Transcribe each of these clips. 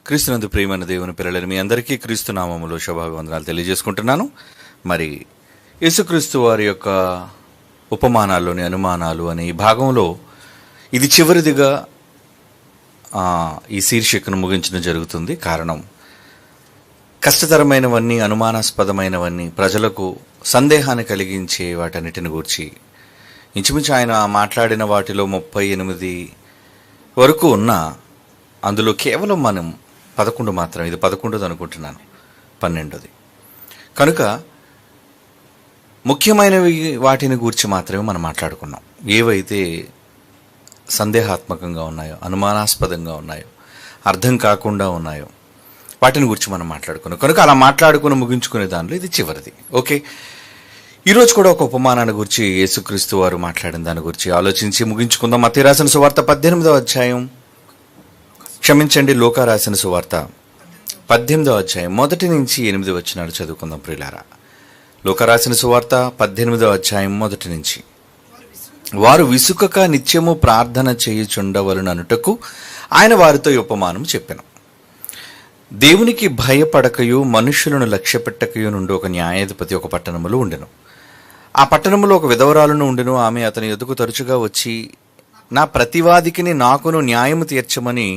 క్రీస్తునందు ప్రియమైన దేవుని పిల్లలని మీ అందరికీ క్రీస్తు నామములో శుభాభివందనాలు తెలియజేసుకుంటున్నాను. మరి యేసుక్రీస్తు వారి యొక్క ఉపమానాల్లోని అనుమానాలు అనే ఈ భాగంలో ఇది చివరిదిగా ఈ శీర్షికను ముగించడం జరుగుతుంది. కారణం, కష్టతరమైనవన్నీ, అనుమానాస్పదమైనవన్నీ, ప్రజలకు సందేహాన్ని కలిగించే వాటన్నిటిని గూర్చి ఇంచుమించు ఆయన మాట్లాడిన వాటిలో 38 వరకు ఉన్న అందులో కేవలం మనం 11 మాత్రం, ఇది 11 అనుకుంటున్నాను, 12ది కనుక ముఖ్యమైనవి వాటిని గూర్చి మాత్రమే మనం మాట్లాడుకున్నాం. ఏవైతే సందేహాత్మకంగా ఉన్నాయో, అనుమానాస్పదంగా ఉన్నాయో, అర్థం కాకుండా ఉన్నాయో వాటిని గురించి మనం మాట్లాడుకున్నాం. కనుక అలా మాట్లాడుకుని ముగించుకునే దానిలో ఇది చివరిది. ఓకే, ఈరోజు కూడా ఒక ఉపమానాన్ని గురించి యేసుక్రీస్తు వారు మాట్లాడిన దాని గురించి ఆలోచించి ముగించుకుందాం. మత్తయి రాసిన సువార్త 18వ అధ్యాయం, క్షమించండి, లూకా రాసిన సువార్త 18వ అధ్యాయం 1 నుంచి 8 వచనాలు చదువుకుందాం ప్రియులారా. లూకా రాసిన సువార్త 18వ అధ్యాయం 1 నుంచి. వారు విసుకక నిత్యము ప్రార్థన చేయుచుండవలననుటకు ఆయన వారితో ఈ ఉపమానం చెప్పెను. దేవునికి భయపడకయు మనుషులను లక్ష్యపెట్టకయు నుండి ఒక న్యాయాధిపతి ఒక పట్టణములో ఉండెను. ఆ పట్టణంలో ఒక విధవరాలును ఉండెను. ఆమె అతని ఎదుకు తరచుగా వచ్చి, నా ప్రతివాదికిని నాకును న్యాయము తీర్చమని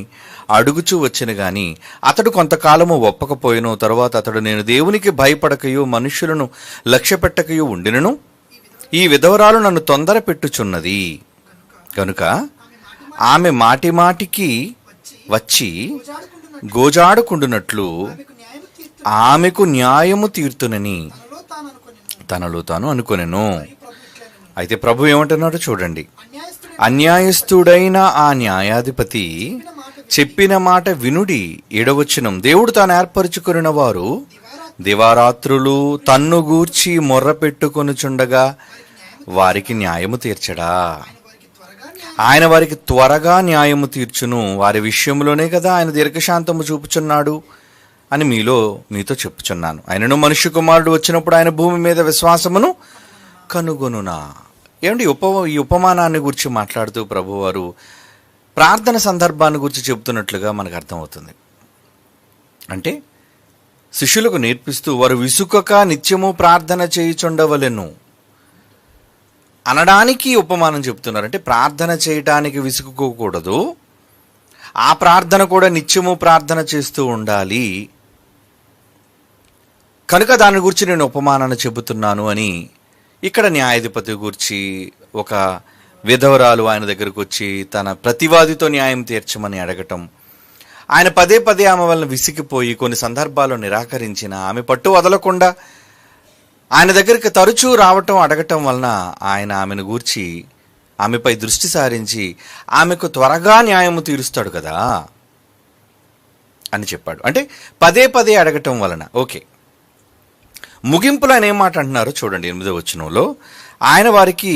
అడుగుచూ వచ్చెను గాని అతడు కొంతకాలము ఒప్పకపోయెను. తరువాత అతడు, నేను దేవునికి భయపడకయు మనుష్యులను లక్ష్యపెట్టకయు ఉండినను ఈ విధవరాలు నన్ను తొందర పెట్టుచున్నది కనుక ఆమె మాటి మాటికి వచ్చి గోజాడుకుండునట్లు ఆమెకు న్యాయము తీర్తునని తనలో తాను అనుకొనెను. అయితే ప్రభు ఏమంటున్నాడో చూడండి. అన్యాయస్తుడైన ఆ న్యాయాధిపతి చెప్పిన మాట వినుడి. 7వ వచనం, దేవుడు తాను ఏర్పరచుకున్న వారు దివారాత్రులు తన్ను గూర్చి మొర్ర పెట్టుకొనుచుండగా వారికి న్యాయము తీర్చడా? ఆయన వారికి త్వరగా న్యాయము తీర్చును. వారి విషయంలోనే కదా ఆయన దీర్ఘశాంతము చూపుచున్నాడు అని మీతో చెప్పుచున్నాను. ఆయనను మనుష్య కుమారుడు వచ్చినప్పుడు ఆయన భూమి మీద విశ్వాసమును కనుగొనునా? ఏమండి, ఈ ఉపమానాన్ని గురించి మాట్లాడుతూ ప్రభువారు ప్రార్థన సందర్భాన్ని గురించి చెబుతున్నట్లుగా మనకు అర్థమవుతుంది. అంటే శిష్యులకు నేర్పిస్తూ వారు విసుకక నిత్యము ప్రార్థన చేయుచుండవలెను అనడానికి ఉపమానం చెప్తున్నారు. అంటే ప్రార్థన చేయటానికి విసుక్కోకూడదు, ఆ ప్రార్థన కూడా నిత్యము ప్రార్థన చేస్తూ ఉండాలి. కనుక దాని గురించి నేను ఉపమానాన్ని చెబుతున్నాను అని ఇక్కడ న్యాయాధిపతి గురించి, ఒక విధవరాలు ఆయన దగ్గరకు వచ్చి తన ప్రతివాదితో న్యాయం తీర్చమని అడగటం, ఆయన పదే పదే ఆమె వలన విసిగిపోయి కొన్ని సందర్భాల్లో నిరాకరించిన ఆమె పట్టు వదలకుండా ఆయన దగ్గరికి తరచూ రావటం, అడగటం వలన ఆయన ఆమెను గూర్చి ఆమెపై దృష్టి సారించి ఆమెకు త్వరగా న్యాయము తీరుస్తాడు కదా అని చెప్పాడు. అంటే పదే పదే అడగటం వలన. ఓకే, ముగింపులో ఆయన ఏం మాట అంటున్నారో చూడండి. 8వ వచనంలో, ఆయన వారికి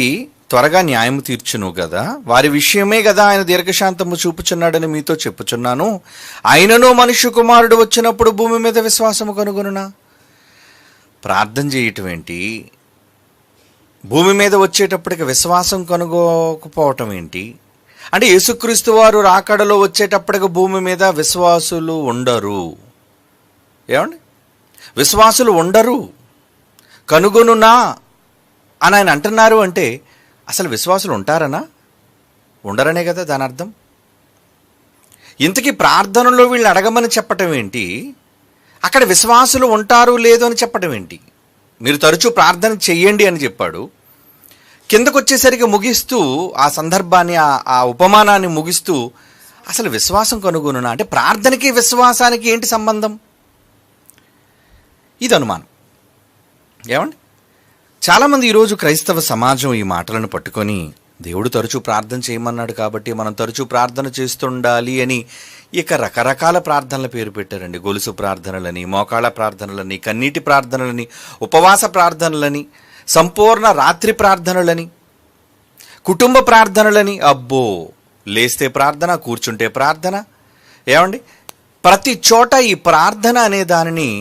త్వరగా న్యాయము తీర్చును కదా, వారి విషయమే కదా ఆయన దీర్ఘశాంతము చూపుచున్నాడని మీతో చెప్పుచున్నాను. ఆయనను మనుష్య కుమారుడు వచ్చినప్పుడు భూమి మీద విశ్వాసము కనుగొనునా? ప్రార్థన చేయటం ఏంటి? భూమి మీద వచ్చేటప్పటికి విశ్వాసం కనుగోకపోవటం ఏంటి? అంటే యేసుక్రీస్తు వారు రాకడలో వచ్చేటప్పటికి భూమి మీద విశ్వాసులు ఉండరు. ఏమండి, విశ్వాసులు ఉండరు, కనుగొనునా అని ఆయన అంటున్నారు. అంటే అసలు విశ్వాసులు ఉంటారనా? ఉండరనే కదా దాని అర్థం. ఇంతకీ ప్రార్థనలో వీళ్ళు అడగమని చెప్పటం ఏంటి? అక్కడ విశ్వాసులు ఉంటారు లేదు అని చెప్పటం ఏంటి? మీరు తరచూ ప్రార్థన చెయ్యండి అని చెప్పాడు. కిందకు వచ్చేసరికి ముగిస్తూ ఆ సందర్భాన్ని, ఆ ఉపమానాన్ని ముగిస్తూ, అసలు విశ్వాసం కనుగొనునా అంటే ప్రార్థనకి విశ్వాసానికి ఏంటి సంబంధం? ఇది అనుమానం. ఏమండి, చాలామంది ఈరోజు క్రైస్తవ సమాజం ఈ మాటలను పట్టుకొని దేవుడు తరచూ ప్రార్థన చేయమన్నాడు కాబట్టి మనం తరచూ ప్రార్థన చేస్తుండాలి అని ఇక రకరకాల ప్రార్థనల పేరు పెట్టారండి. గొలుసు ప్రార్థనలని, మోకాళ్ళ ప్రార్థనలని, కన్నీటి ప్రార్థనలని, ఉపవాస ప్రార్థనలని, సంపూర్ణ రాత్రి ప్రార్థనలని, కుటుంబ ప్రార్థనలని. అబ్బో, లేస్తే ప్రార్థన, కూర్చుంటే ప్రార్థన. ఏమండి, ప్రతి చోట ఈ ప్రార్థన అనే దానిని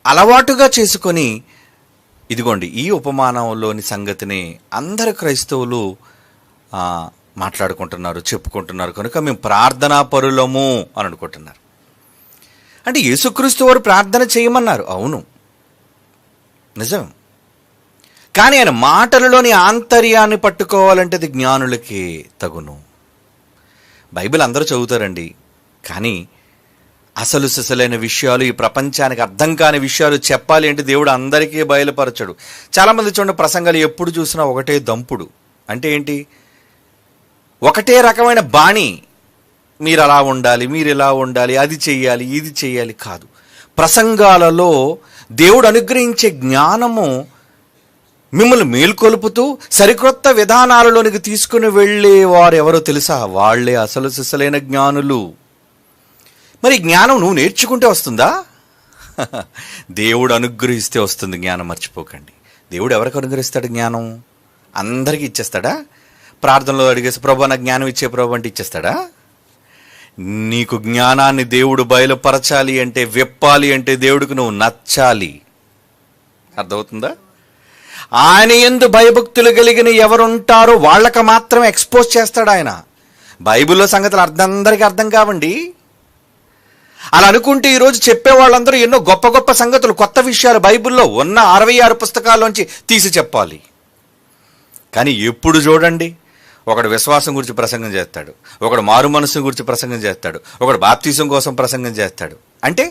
అలవాటుగా చేసుకొని, ఇదిగోండి ఈ ఉపమానంలోని సంగతిని అందరు క్రైస్తవులు మాట్లాడుకుంటున్నారు, చెప్పుకుంటున్నారు కనుక మేము ప్రార్థనా పరులము అని అనుకుంటున్నారు. అంటే యేసుక్రీస్తు వారు ప్రార్థన చేయమన్నారు, అవును నిజం. కానీ ఆయన మాటలలోని ఆంతర్యాన్ని పట్టుకోవాలంటే అది జ్ఞానులకి తగును. బైబిల్ అందరూ చదువుతారండి, కానీ అసలు సిసలైన విషయాలు, ఈ ప్రపంచానికి అర్థం కాని విషయాలు చెప్పాలి అంటే దేవుడు అందరికీ బయలుపరచడు. చాలామంది చూడండి, ప్రసంగాలు ఎప్పుడు చూసినా ఒకటే దంపుడు. అంటే ఏంటి? ఒకటే రకమైన బాణి. మీరు అలా ఉండాలి, మీరు ఇలా ఉండాలి, అది చెయ్యాలి, ఇది చెయ్యాలి కాదు. ప్రసంగాలలో దేవుడు అనుగ్రహించే జ్ఞానము మిమ్మల్ని మేల్కొలుపుతూ సరికొత్త విధానాలలోనికి తీసుకుని వెళ్ళే వారు ఎవరో తెలుసా? వాళ్లే అసలు సిసలైన జ్ఞానులు. మరి జ్ఞానం నువ్వు నేర్చుకుంటే వస్తుందా? దేవుడు అనుగ్రహిస్తే వస్తుంది జ్ఞానం, మర్చిపోకండి. దేవుడు ఎవరికి అనుగ్రహిస్తాడు జ్ఞానం? అందరికీ ఇచ్చేస్తాడా? ప్రార్థనలో అడిగేసి ప్రభు నాకు జ్ఞానం ఇచ్చే ప్రభు అంటే ఇచ్చేస్తాడా? నీకు జ్ఞానాన్ని దేవుడు బయలుపరచాలి అంటే, విప్పాలి అంటే దేవుడికి నువ్వు నచ్చాలి. అర్థమవుతుందా? ఆయన యందు భయభక్తులు కలిగిన ఎవరుంటారో వాళ్ళకి మాత్రమే ఎక్స్పోజ్ చేస్తాడు ఆయన. బైబిల్లో సంగతులు అందరికీ అర్థం కావండి. అలా అనుకుంటే ఈరోజు చెప్పే వాళ్ళందరూ ఎన్నో గొప్ప గొప్ప సంగతులు, కొత్త విషయాలు బైబిల్లో ఉన్న 66 పుస్తకాల్లోంచి తీసి చెప్పాలి. కానీ ఎప్పుడు చూడండి, ఒకడు విశ్వాసం గురించి ప్రసంగం చేస్తాడు, ఒకడు మారు మనసు గురించి ప్రసంగం చేస్తాడు, ఒకడు బాప్తిజం కోసం ప్రసంగం చేస్తాడు. అంటే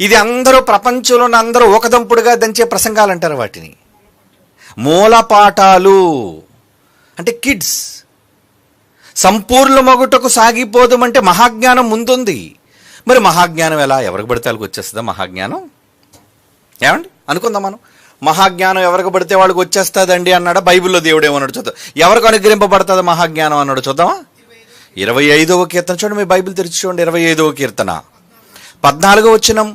ఇది అందరూ ప్రపంచంలో అందరూ ఒకదంపుడుగా దంచే ప్రసంగాలు అంటారు వాటిని. మూలపాఠాలు అంటే కిడ్స్. సంపూర్ణ మొగుటకు సాగిపోదామంటే మహాజ్ఞానం ముందుంది. మరి మహాజ్ఞానం ఎలా? ఎవరికి పడితే వాళ్ళకి వచ్చేస్తుందా మహాజ్ఞానం? ఏమండి అనుకుందాం మనం, మహాజ్ఞానం ఎవరికి పడితే వాళ్ళకి వచ్చేస్తుందండి అన్నాడా? బైబిల్లో దేవుడు ఏమన్నాడు చూద్దాం. ఎవరికి అనుగ్రహింపబడుతుంది మహాజ్ఞానం అన్నాడు చూద్దామా? 25వ కీర్తన చూడండి, మీ బైబిల్ తెరిచి చూడండి. 25వ కీర్తన 14వ వచనం,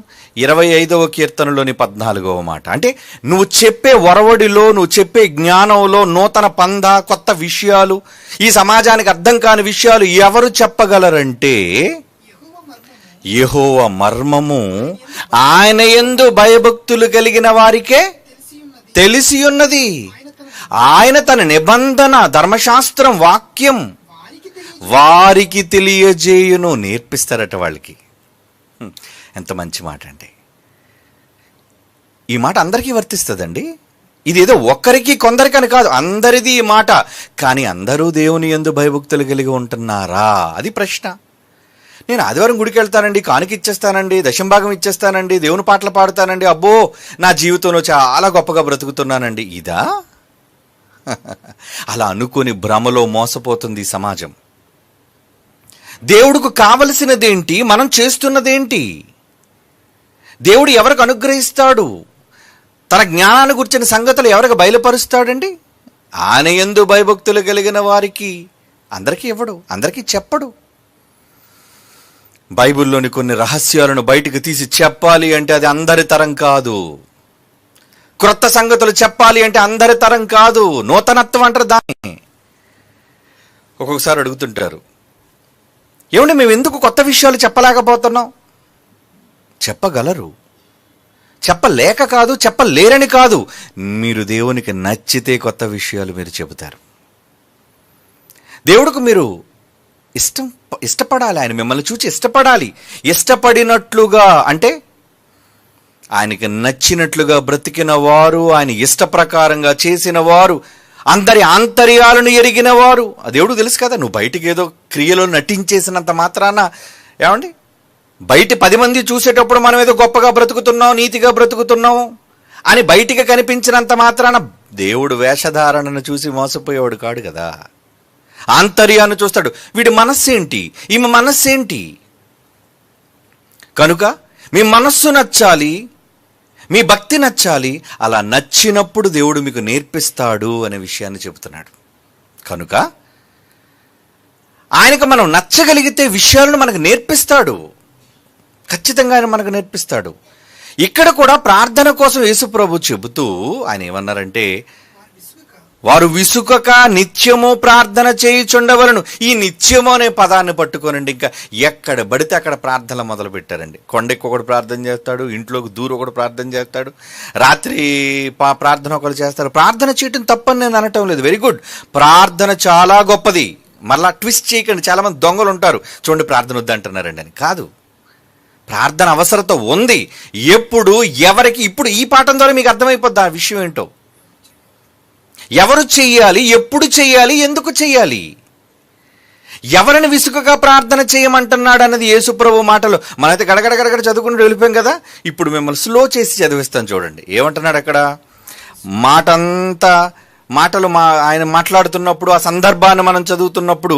25వ కీర్తనలోని 14వ మాట. అంటే నువ్వు చెప్పే ఒరవడిలో, నువ్వు చెప్పే జ్ఞానంలో నూతన పంద, కొత్త విషయాలు, ఈ సమాజానికి అర్థం కాని విషయాలు ఎవరు చెప్పగలరంటే యెహోవా మర్మము ఆయన యందు భయభక్తులు కలిగిన వారికే తెలిసి ఉన్నది. ఆయన తన నిబంధన, ధర్మశాస్త్రం, వాక్యం వారికి తెలియజేయును. నేర్పిస్తారట వాళ్ళకి. ఎంత మంచి మాట అండి. ఈ మాట అందరికీ వర్తిస్తుందండి. ఇదేదో ఒక్కరికి కొందరికని కాదు, అందరిది ఈ మాట. కానీ అందరూ దేవుని యందు భయభక్తులు కలిగి ఉంటున్నారా? అది ప్రశ్న. నేను ఆదివారం గుడికి వెళ్తానండి, కానుక ఇచ్చేస్తానండి, దశంభాగం ఇచ్చేస్తానండి, దేవుని పాటలు పాడుతానండి, అబ్బో నా జీవితంలో చాలా గొప్పగా బ్రతుకుతున్నానండి. ఇదా? అలా అనుకుని భ్రమలో మోసపోతుంది ఈ సమాజం. దేవుడికి కావలసినదేంటి? మనం చేస్తున్నదేంటి? దేవుడు ఎవరికి అనుగ్రహిస్తాడు? తన జ్ఞానాన్ని గురించిన సంగతులు ఎవరికి బయలుపరుస్తాడండి? ఆయన యందు భయభక్తులు కలిగిన వారికి. అందరికీ ఇవ్వడు, అందరికీ చెప్పడు. బైబిల్లోని కొన్ని రహస్యాలను బయటికి తీసి చెప్పాలి అంటే అది అందరి తరం కాదు. క్రొత్త సంగతులు చెప్పాలి అంటే అందరి తరం కాదు. నూతనత్వం అంటారు దాన్ని. ఒక్కొక్కసారి అడుగుతుంటారు, ఏమంటే మేము ఎందుకు కొత్త విషయాలు చెప్పలేకపోతున్నాం? చెప్పగలరు, చెప్పలేక కాదు, చెప్పలేరని కాదు. మీరు దేవునికి నచ్చితే కొత్త విషయాలు మీరు చెబుతారు. దేవుడికి మీరు ఇష్టపడాలి. ఆయన మిమ్మల్ని చూసి ఇష్టపడాలి. ఇష్టపడినట్లుగా అంటే ఆయనకి నచ్చినట్లుగా బ్రతికిన వారు, ఆయన ఇష్ట ప్రకారంగా చేసిన వారు, అందరి ఆంతర్యాలను ఎరిగిన వారు. ఆ దేవుడు తెలుసు కదా. నువ్వు బయటికి ఏదో క్రియలో నటించేసినంత మాత్రాన, ఏమండి, బయట 10 మంది చూసేటప్పుడు మనం ఏదో గొప్పగా బ్రతుకుతున్నాం, నీతిగా బ్రతుకుతున్నాం అని బయటికి కనిపించినంత మాత్రాన దేవుడు వేషధారణను చూసి మోసపోయేవాడు కాడు కదా. ఆంతర్యాన్ని చూస్తాడు. వీడి మనస్సేంటి, ఈమె మనస్సేంటి. కనుక మీ మనస్సు నచ్చాలి, మీ భక్తి నచ్చాలి. అలా నచ్చినప్పుడు దేవుడు మీకు నేర్పిస్తాడు అనే విషయాన్ని చెబుతున్నాడు. కనుక ఆయనకు మనం నచ్చగలిగితే విషయాలను మనకు నేర్పిస్తాడు. ఖచ్చితంగా ఆయన మనకు నేర్పిస్తాడు. ఇక్కడ కూడా ప్రార్థన కోసం యేసుప్రభు చెబుతూ ఆయన ఏమన్నారంటే, వారు విసుకక నిత్యము ప్రార్థన చేయుచుండవలను. ఈ నిత్యము అనే పదాన్ని పట్టుకోనండి, ఇంకా ఎక్కడ పడితే అక్కడ ప్రార్థనలు మొదలు పెట్టారండి. కొండెక్కి ఒకడు ప్రార్థన చేస్తాడు, ఇంట్లోకి దూరం ఒకడు ప్రార్థన చేస్తాడు, రాత్రి ప్రార్థన ఒకరు చేస్తారు. ప్రార్థన చేయటం తప్పని నేను అనటం లేదు, వెరీ గుడ్. ప్రార్థన చాలా గొప్పది. మళ్ళా ట్విస్ట్ చేయకండి. చాలామంది దొంగలు ఉంటారు, చూడండి ప్రార్థన వద్దంటున్నారండి అని. కాదు, ప్రార్థన అవసరత ఉంది. ఎప్పుడు, ఎవరికి, ఇప్పుడు ఈ పాఠం ద్వారా మీకు అర్థమైపోద్ది ఆ విషయం ఏంటో. ఎవరు చెయ్యాలి, ఎప్పుడు చెయ్యాలి, ఎందుకు చెయ్యాలి, ఎవరిని విసుకగా ప్రార్థన చేయమంటున్నాడు అన్నది యేసుప్రభు మాటలు. మనైతే గడగడ చదువుకుంటూ వెళ్ళిపోయాం కదా. ఇప్పుడు మిమ్మల్ని స్లో చేసి చదివిస్తాను చూడండి. ఏమంటున్నాడు అక్కడ? మాటలు ఆయన మాట్లాడుతున్నప్పుడు, ఆ సందర్భాన్ని మనం చదువుతున్నప్పుడు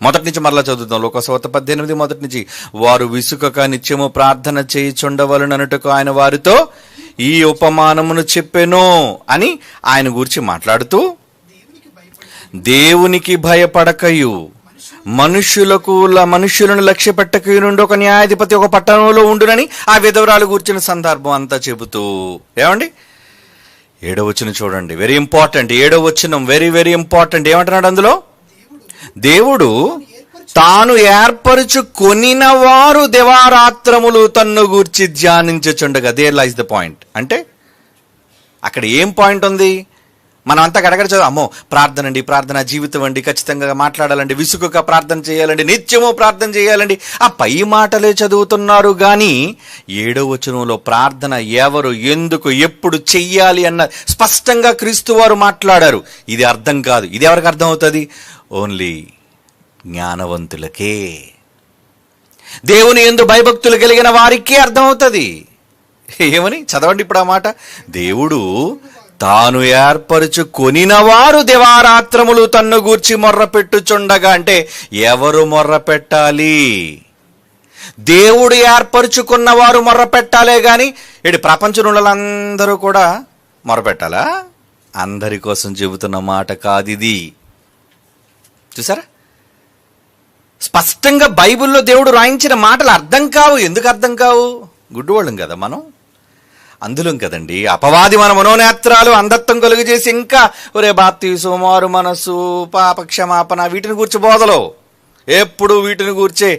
మొదటి నుంచి మరలా చదువుతాం. లోకసువార్త 18 మొదటి నుంచి. వారు విసుకక నిత్యము ప్రార్థన చేయుచుండవలెననుటకు ఆయన వారితో ఈ ఉపమానమును చెప్పెను అని ఆయన గురించి మాట్లాడుతూ, దేవునికి భయపడకయు మనుష్యులను లక్ష్య పెట్టకయు నుండి ఒక న్యాయాధిపతి ఒక పట్టణంలో ఉండునని ఆ విధవరాలు కూర్చున్న సందర్భం అంతా చెబుతూ, ఏమండి 7వ వచనం చూడండి, వెరీ ఇంపార్టెంట్. 7వ వచనం వెరీ వెరీ ఇంపార్టెంట్. ఏమంటున్నాడు అందులో? దేవుడు తాను ఏర్పరచుకొనిన వారు దివారాత్రములు తన్ను గూర్చి ధ్యానించుచుండగా. There lies the point. అంటే అక్కడ ఏం పాయింట్ ఉంది? మనం అంతా గడగడ చదువు, అమ్మో ప్రార్థన అండి, ప్రార్థన జీవితం అండి, ఖచ్చితంగా మాట్లాడాలండి, విసుగుగా ప్రార్థన చేయాలండి, నిత్యము ప్రార్థన చేయాలండి, ఆ పై మాటలే చదువుతున్నారు. కానీ 7వ వచనంలో ప్రార్థన ఎవరు, ఎందుకు, ఎప్పుడు చెయ్యాలి అన్న స్పష్టంగా క్రీస్తు వారు మాట్లాడారు. ఇది అర్థం కాదు. ఇది ఎవరికి అర్థం అవుతుంది? ఓన్లీ జ్ఞానవంతులకే, దేవుని యందు భయభక్తులు కలిగిన వారికే అర్థమవుతుంది. ఏమని చదవండి ఇప్పుడు ఆ మాట. దేవుడు తాను ఏర్పరచుకొనిన వారు దివారాత్రములు తన్ను గూర్చి మొర్ర పెట్టుచుండగా. అంటే ఎవరు మొర్ర పెట్టాలి? దేవుడు ఏర్పరచుకున్న వారు మొర్ర పెట్టాలే గాని ప్రపంచంలో కూడా మొర్ర పెట్టాలా? అందరి కోసం చెబుతున్న మాట కాదు ఇది. చూసారా, స్పష్టంగా బైబిల్లో దేవుడు రాయించిన మాటలు అర్థం కావు. ఎందుకు అర్థం కావు? గుడ్డివాళ్ళం కదా మనం, అందులో కదండి అపవాది మన మనోనేత్రాలు అంధత్వం కలుగు చేసి ఇంకా ఒరే బాప్తీసు, మారు మనస్సు, పాప క్షమాపణ, వీటిని గూర్చి బోధలో ఎప్పుడు వీటిని గూర్చే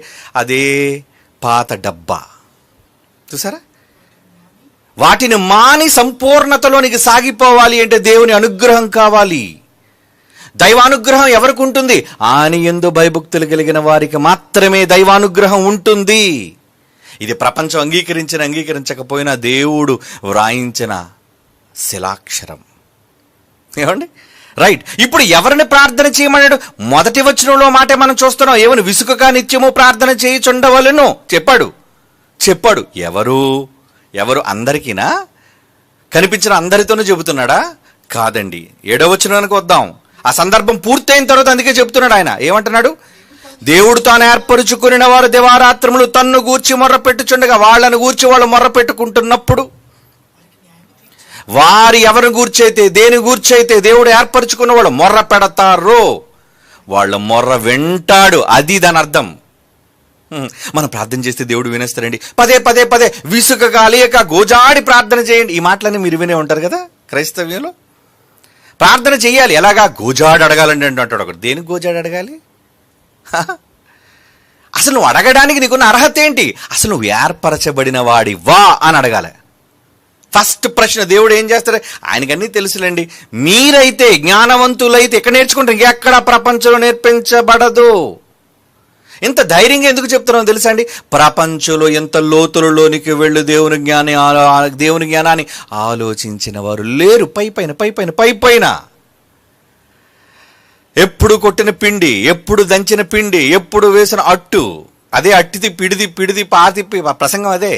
అదే పాత డబ్బా. చూసారా, వాటిని మాని సంపూర్ణతలోనికి సాగిపోవాలి అంటే దేవుని అనుగ్రహం కావాలి. దైవానుగ్రహం ఎవరికి ఉంటుంది? ఆయన యందు భయభక్తులు కలిగిన వారికి మాత్రమే దైవానుగ్రహం ఉంటుంది. ఇది ప్రపంచం అంగీకరించకపోయినా దేవుడు వ్రాయించిన శిలాక్షరం. ఏమండి? రైట్. ఇప్పుడు ఎవరిని ప్రార్థన చేయమన్నాడు? మొదటి వచనంలో మాటే మనం చూస్తున్నాం. ఏమని? విసుకగా నిత్యము ప్రార్థన చేయుచుండవలెను చెప్పాడు. ఎవరు అందరికీనా? కనిపించిన అందరితోనూ చెబుతున్నాడా? కాదండి. 7వ వచనానికి వద్దాం. ఆ సందర్భం పూర్తయిన తర్వాత అందుకే చెబుతున్నాడు ఆయన. ఏమంటున్నాడు? దేవుడు తాను ఏర్పరుచుకుని వారు దివారాత్రములు తన్ను గూర్చి మొర్ర పెట్టుచుండగా. వాళ్ళను గూర్చి వాళ్ళు మొర్ర పెట్టుకుంటున్నప్పుడు వారు ఎవరిని గూర్చైతే, దేని గూర్చైతే దేవుడు ఏర్పరచుకున్న వాళ్ళు మొర్ర పెడతారో వాళ్ళ మొర్ర వింటాడు. అది దాని అర్థం. మనం ప్రార్థన చేస్తే దేవుడు వినేస్తారండి. పదే విసుకగా అలియక గోజాడి ప్రార్థన చేయండి. ఈ మాటలన్నీ మీరు వినే ఉంటారు కదా క్రైస్తవ్యంలో. ప్రార్థన చెయ్యాలి, ఎలాగా? గోజాడు అడగాలండి అంటాడు ఒకడు. దేనికి గోజాడు అడగాలి? అసలు నువ్వు అడగడానికి నీకున్న అర్హత ఏంటి? అసలు నువ్వు ఏర్పరచబడిన వాడివా అని అడగాలి. ఫస్ట్ ప్రశ్న. దేవుడు ఏం చేస్తాడు? ఆయనకన్నీ తెలుసులేండి. మీరైతే జ్ఞానవంతులైతే ఎక్కడ నేర్చుకుంటారు? ఇంకెక్కడ ప్రపంచంలో నేర్పించబడదు. ఇంత ధైర్యంగా ఎందుకు చెప్తున్నావు తెలుసా అండి? ప్రపంచంలో ఎంత లోతులలోనికి వెళ్ళు దేవుని జ్ఞానాన్ని ఆలోచించిన వారు లేరు. పైపైన ఎప్పుడు కొట్టిన పిండి, ఎప్పుడు దంచిన పిండి, ఎప్పుడు వేసిన అట్టు, అదే అట్టిది పిడిది పాతిప్పి ప్రసంగం అదే.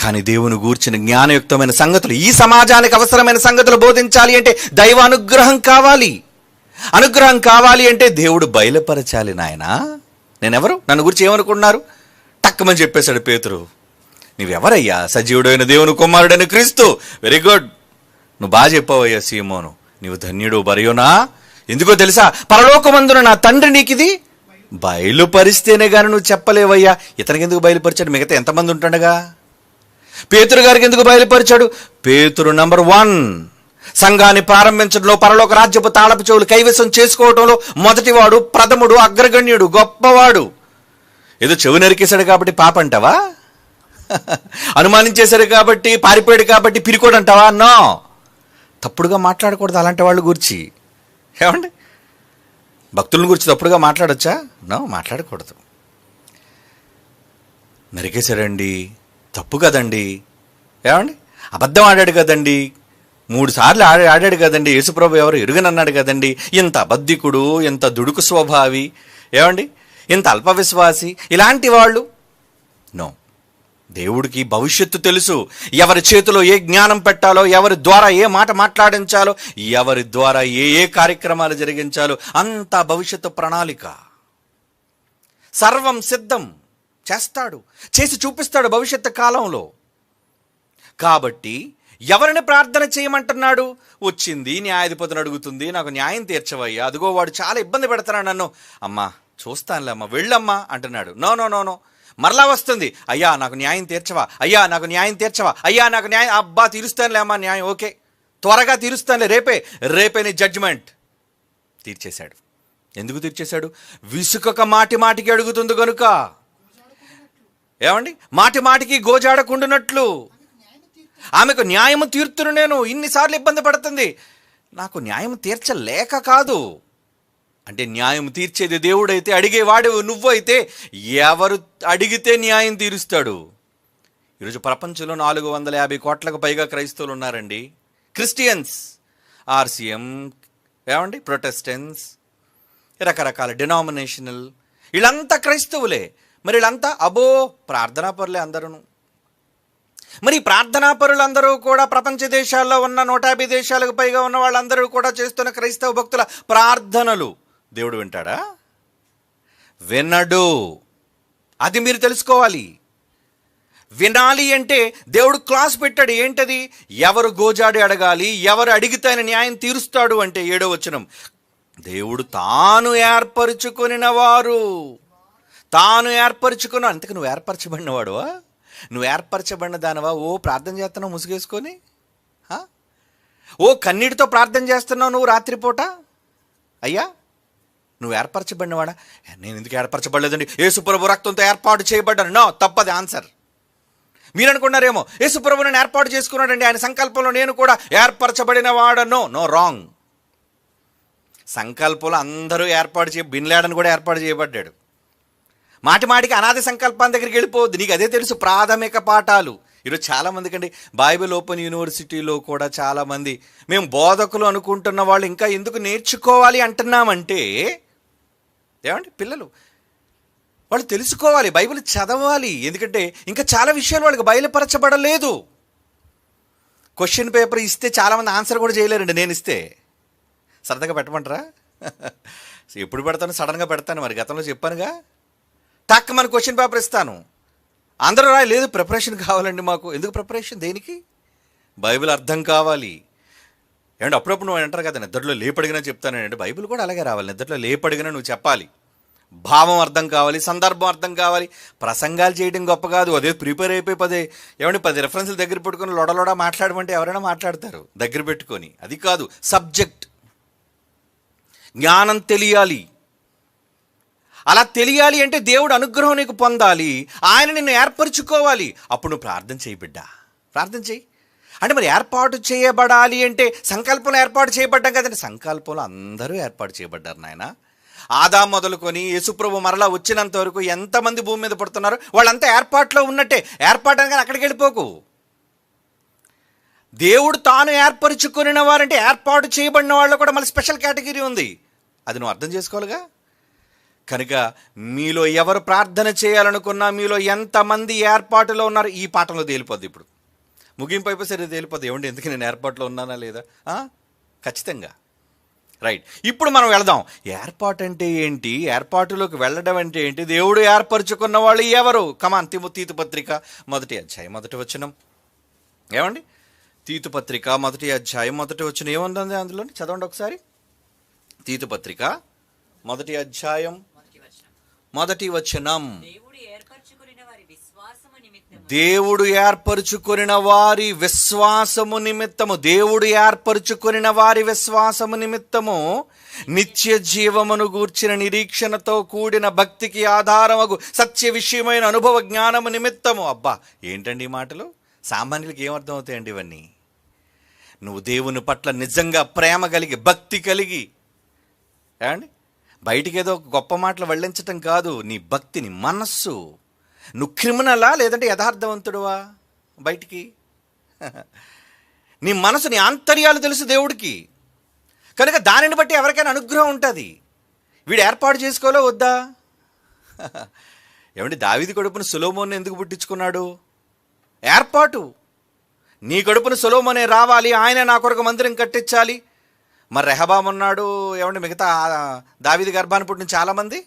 కానీ దేవుని గూర్చిన జ్ఞానయుక్తమైన సంగతులు, ఈ సమాజానికి అవసరమైన సంగతులు బోధించాలి అంటే దైవానుగ్రహం కావాలి. అనుగ్రహం కావాలి అంటే దేవుడు బయలుపరచాలి. నాయనా నేనెవరు? నన్ను గురించి ఏమనుకుంటున్నారు? టక్కుమని చెప్పేశాడు పేతురు. నీవెవరయ్యా? సజీవుడైన దేవుని కుమారుడైన క్రీస్తు. వెరీ గుడ్, నువ్వు బాగా చెప్పావయ్యా సీమోను. నీవు ధన్యుడు బరియోనా. ఎందుకో తెలుసా? పరలోకమందున నా తండ్రి నీకు ఇది బయలుపరిస్తేనే గాని నువ్వు చెప్పలేవయ్యా. ఇతనికి ఎందుకు బయలుపరిచాడు? మిగతా ఎంతమంది ఉంటుండగా? పేతురు గారికి ఎందుకు బయలుపరిచాడు? పేతురు నంబర్ 1. సంఘాన్ని ప్రారంభించడంలో, పరలోక రాజ్యపు తాళపు చెవులు కైవసం చేసుకోవడంలో మొదటివాడు, ప్రథముడు, అగ్రగణ్యుడు, గొప్పవాడు. ఏదో చెవు నరికేశాడు కాబట్టి పాప అంటావా? అనుమానించేశాడు కాబట్టి, పారిపోయాడు కాబట్టి పిరికోడు అంటావా? నో, తప్పుడుగా మాట్లాడకూడదు అలాంటి వాళ్ళు గురించి. ఏమండి? భక్తులను గురించి తప్పుడుగా మాట్లాడొచ్చా? నో, మాట్లాడకూడదు. నరికేశాడండి, తప్పు కదండి. ఏమండి? అబద్ధం ఆడాడు కదండి, 3 సార్లు ఆడాడు కదండి. యేసుప్రభు ఎవరు ఎరుగనన్నాడు కదండి. ఇంత అబద్ధికుడు, ఇంత దుడుకు స్వభావి, ఏమండి, ఇంత అల్పవిశ్వాసి, ఇలాంటి వాళ్ళు. నో, దేవుడికి భవిష్యత్తు తెలుసు. ఎవరి చేతిలో ఏ జ్ఞానం పెట్టాలో, ఎవరి ద్వారా ఏ మాట మాట్లాడించాలో, ఎవరి ద్వారా ఏ ఏ కార్యక్రమాలు జరిగించాలో అంత భవిష్యత్తు ప్రణాళిక. సర్వం సిద్ధం చేస్తాడు, చేసి చూపిస్తాడు భవిష్యత్తు కాలంలో. కాబట్టి ఎవరిని ప్రార్థన చేయమంటున్నాడు? వచ్చింది న్యాయాధిపతిని అడుగుతుంది, నాకు న్యాయం తీర్చవయ్యా, అదిగో వాడు చాలా ఇబ్బంది పెడుతున్నాడు నన్ను. అమ్మా చూస్తానులే అమ్మా, వెళ్ళమ్మా అంటున్నాడు. No no no no. మరలా వస్తుంది, అయ్యా నాకు న్యాయం తీర్చవా, అయ్యా నాకు న్యాయం తీర్చవా, అయ్యా నాకు న్యాయం, అబ్బా తీరుస్తానులే అమ్మా న్యాయం, ఓకే త్వరగా తీరుస్తానులే, రేపే నీ జడ్జిమెంట్. తీర్చేశాడు. ఎందుకు తీర్చేశాడు? విసుకక మాటి మాటికి అడుగుతుంది కనుక. ఏమండి? మాటి మాటికి గోజాడకుండునట్లు. ఆమెకు న్యాయము తీర్తును, నేను ఇన్నిసార్లు ఇబ్బంది పడుతుంది, నాకు న్యాయం తీర్చలేక కాదు. అంటే న్యాయం తీర్చేది దేవుడైతే, అడిగేవాడు నువ్వు అయితే, ఎవరు అడిగితే న్యాయం తీరుస్తాడు. ఈరోజు ప్రపంచంలో 450 కోట్లకు పైగా క్రైస్తవులు ఉన్నారండి. క్రిస్టియన్స్, ఆర్సిఎం, ఏమండి, ప్రొటెస్టెంట్స్, రకరకాల డినామినేషనల్, వీళ్ళంతా క్రైస్తవులే. మరి వీళ్ళంతా అబో ప్రార్థనా పరులే అందరూ. మరి ప్రార్థనా పరులందరూ కూడా ప్రపంచ దేశాల్లో ఉన్న 150 దేశాలకు పైగా ఉన్న వాళ్ళందరూ కూడా చేస్తున్న క్రైస్తవ భక్తుల ప్రార్థనలు దేవుడు వింటాడా? వినడు. అది మీరు తెలుసుకోవాలి. వినాలి అంటే దేవుడు క్లాస్ పెట్టాడు. ఏంటది? ఎవరు గోజాడి అడగాలి, ఎవరు అడిగితే ఆయన న్యాయం తీరుస్తాడు అంటే 7వ వచనం, దేవుడు తాను ఏర్పరచుకొనిన వారు. తాను ఏర్పరచుకున్న, అంతకు నువ్వు ఏర్పరచబడినవాడువా? నువ్వు ఏర్పరచబడిన దానివా? ఓ ప్రార్థన చేస్తున్నావు ముసుగేసుకొని, ఓ కన్నీటితో ప్రార్థన చేస్తున్నావు నువ్వు రాత్రిపూట. అయ్యా నువ్వు ఏర్పరచబడినవాడా? నేను ఎందుకు ఏర్పరచబడలేదండి, యేసుప్రభు రక్తంతో ఏర్పాటు చేయబడ్డాను. నో, తప్పది ఆన్సర్. మీరు అనుకున్నారేమో యేసుప్రభు నన్ను ఏర్పాటు చేసుకున్నాడండి, ఆయన సంకల్పంలో నేను కూడా ఏర్పరచబడిన వాడను. No, wrong. సంకల్పంలో అందరూ బిన్ లాడెన్ కూడా ఏర్పాటు చేయబడ్డాడు. మాటి మాటికి అనాది సంకల్పం దగ్గరికి వెళ్ళిపోవద్దు. నీకు అదే తెలుసు, ప్రాథమిక పాఠాలు. ఈరోజు చాలామందికి అండి బైబిల్ ఓపెన్ యూనివర్సిటీలో కూడా చాలామంది మేము బోధకులు అనుకుంటున్న వాళ్ళు ఇంకా ఎందుకు నేర్చుకోవాలి అంటున్నామంటే, ఏమండి, పిల్లలు వాళ్ళు తెలుసుకోవాలి, బైబిల్ చదవాలి. ఎందుకంటే ఇంకా చాలా విషయాలు వాళ్ళకి బయలుపరచబడలేదు. క్వశ్చన్ పేపర్ ఇస్తే చాలామంది ఆన్సర్ కూడా చేయలేరండి. నేను ఇస్తే సరదాగా పెట్టమంటారా? ఎప్పుడు పెడతాను? సడన్గా పెడతాను. మరి గతంలో చెప్పానుగా, టక్ మన క్వశ్చన్ పేపర్ ఇస్తాను, అందరూ లేదు ప్రిపరేషన్ కావాలండి మాకు. ఎందుకు ప్రిపరేషన్? దేనికి? బైబిల్ అర్థం కావాలి. ఏమంటే అప్పుడప్పుడు నువ్వు అంటారు కదా, నిద్రలో లేపడిగినా చెప్తానంటే, బైబిల్ కూడా అలాగే రావాలి. నిద్రలో లేపడిగినా నువ్వు చెప్పాలి. భావం అర్థం కావాలి, సందర్భం అర్థం కావాలి. ప్రసంగాలు చేయడం గొప్ప కాదు, అదే ప్రిపేర్ అయిపోయి 10 రెఫరెన్స్లు దగ్గర పెట్టుకొని లొడలోడా మాట్లాడమంటే ఎవరైనా మాట్లాడతారు దగ్గర పెట్టుకొని. అది కాదు, సబ్జెక్ట్ జ్ఞానం తెలియాలి. అలా తెలియాలి అంటే దేవుడు అనుగ్రహం నీకు పొందాలి, ఆయన నిన్ను ఏర్పరచుకోవాలి. అప్పుడు నువ్వు ప్రార్థన చేయి బిడ్డ, ప్రార్థన చేయి. అంటే మరి ఏర్పాటు చేయబడాలి అంటే సంకల్పంలో ఏర్పాటు చేయబడ్డాం కదండి. సంకల్పంలో అందరూ ఏర్పాటు చేయబడ్డారు నాయన. ఆదాం మొదలుకొని యేసుప్రభు మరలా వచ్చినంత వరకు ఎంతమంది భూమి మీద పడుతున్నారు, వాళ్ళంతా ఏర్పాట్లో ఉన్నట్టే. ఏర్పాటు అనగానే అక్కడికి వెళ్ళిపోకు. దేవుడు తాను ఏర్పరచుకున్న వారంటే ఏర్పాటు చేయబడిన వాళ్ళు కూడా మళ్ళీ స్పెషల్ కేటగిరీ ఉంది. అది నువ్వు అర్థం చేసుకోవాలిగా. కనుక మీలో ఎవరు ప్రార్థన చేయాలనుకున్నా, మీలో ఎంతమంది ఏర్పాటులో ఉన్నారు, ఈ పాఠంలో తేలిపోద్ది. ఇప్పుడు ముగింపు అయిపోయి సరే తేలిపోద్ది. ఏమంటే ఎందుకు నేను ఏర్పాటులో ఉన్నానా లేదా? ఖచ్చితంగా. రైట్, ఇప్పుడు మనం వెళదాం. ఏర్పాటు అంటే ఏంటి, ఏర్పాటులోకి వెళ్ళడం అంటే ఏంటి, దేవుడు ఏర్పరచుకున్న వాళ్ళు ఎవరు? కమాన్, తీతు పత్రిక 1వ అధ్యాయం 1వ వచనం. ఏమండి, తీతు పత్రిక 1వ అధ్యాయం 1వ వచనం ఏముంది అందులో? చదవండి ఒకసారి. తీతు పత్రిక 1వ అధ్యాయం 1వ వచనం. దేవుడు ఏర్పరచుకొనిన వారి విశ్వాసము నిమిత్తము, దేవుడు ఏర్పరచుకొనిన వారి విశ్వాసము నిమిత్తము నిత్య జీవమును గూర్చిన నిరీక్షణతో కూడిన భక్తికి ఆధారమగు సత్య విషయమైన అనుభవ జ్ఞానము నిమిత్తము. అబ్బా ఏంటండి ఈ మాటలు? సామాన్యులకి ఏమర్థం అవుతాయండి ఇవన్నీ? నువ్వు దేవుని పట్ల నిజంగా ప్రేమ కలిగి, భక్తి కలిగి, ఏమండి? బయటికి ఏదో గొప్ప మాటలు వెళ్ళించటం కాదు, నీ భక్తిని, మనస్సు. నువ్వు క్రిమినలా లేదంటే యథార్థవంతుడువా? బయటికి నీ మనసు, నీ ఆంతర్యాలు తెలుసు దేవుడికి. కనుక దానిని బట్టి ఎవరికైనా అనుగ్రహం ఉంటుంది. వీడు ఏర్పాటు చేసుకోవాలో వద్దా? ఏమండి, దావీదు కడుపును సొలొమోను ఎందుకు పుట్టించుకున్నాడు? ఏర్పాటు. నీ కడుపును సొలొమోనే రావాలి, ఆయన నా కొరకు మందిరం కట్టించాలి. మరి రెహబాము ఉన్నాడు, ఏమండి, మిగతా దావీదు గర్భాన్ని పుట్టిన చాలామంది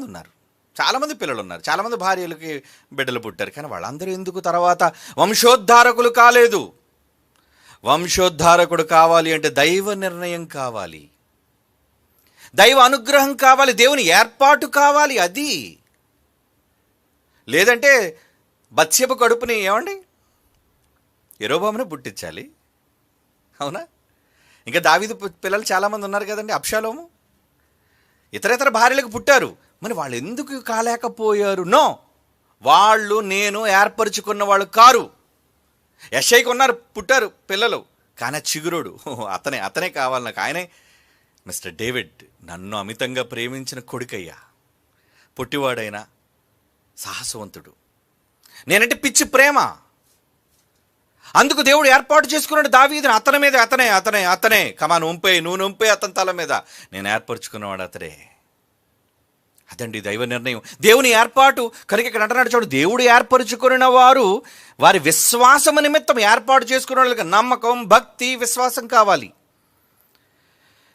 ఉన్నారు, చాలామంది పిల్లలు ఉన్నారు, చాలామంది భార్యలకి బిడ్డలు పుట్టారు. కానీ వాళ్ళందరూ ఎందుకు తర్వాత వంశోద్ధారకులు కాలేదు? వంశోద్ధారకుడు కావాలి అంటే దైవ నిర్ణయం కావాలి, దైవ అనుగ్రహం కావాలి, దేవుని ఏర్పాటు కావాలి. అది లేదంటే బత్షెబ కడుపుని ఏమండి యెరోబామును పుట్టించాలి. అవునా? ఇంకా దావీదు పిల్లలు చాలామంది ఉన్నారు కదండి, అబ్షాలోము, ఇతర భార్యలకు పుట్టారు. మరి వాళ్ళు ఎందుకు కాలేకపోయారు? నో, వాళ్ళు నేను ఏర్పరచుకున్న వాళ్ళు కారు. యెషయికి ఉన్నారు, పుట్టారు పిల్లలు, కానీ చిగురుడు అతనే కావాలి నాకు. ఆయనే మిస్టర్ డేవిడ్, నన్ను అమితంగా ప్రేమించిన కొడుకయ్యా, పొట్టివాడైనా సాహసవంతుడు, నేనంటే పిచ్చి ప్రేమ. అందుకు దేవుడు ఏర్పాటు చేసుకున్నాడు దావీదుని. అతని మీద అతనే కమాను ఉంపే, నువ్వు ఉంపే అతని తల మీద. నేను ఏర్పరచుకున్నవాడు అతడే. అదండి దైవ నిర్ణయం, దేవుని ఏర్పాటు. కనుక ఇక్కడ అంటున్నాడు చూడు, దేవుడు ఏర్పరచుకున్న వారు వారి విశ్వాసము నిమిత్తం ఏర్పాటు చేసుకున్న వాళ్ళకి నమ్మకం, భక్తి, విశ్వాసం కావాలి.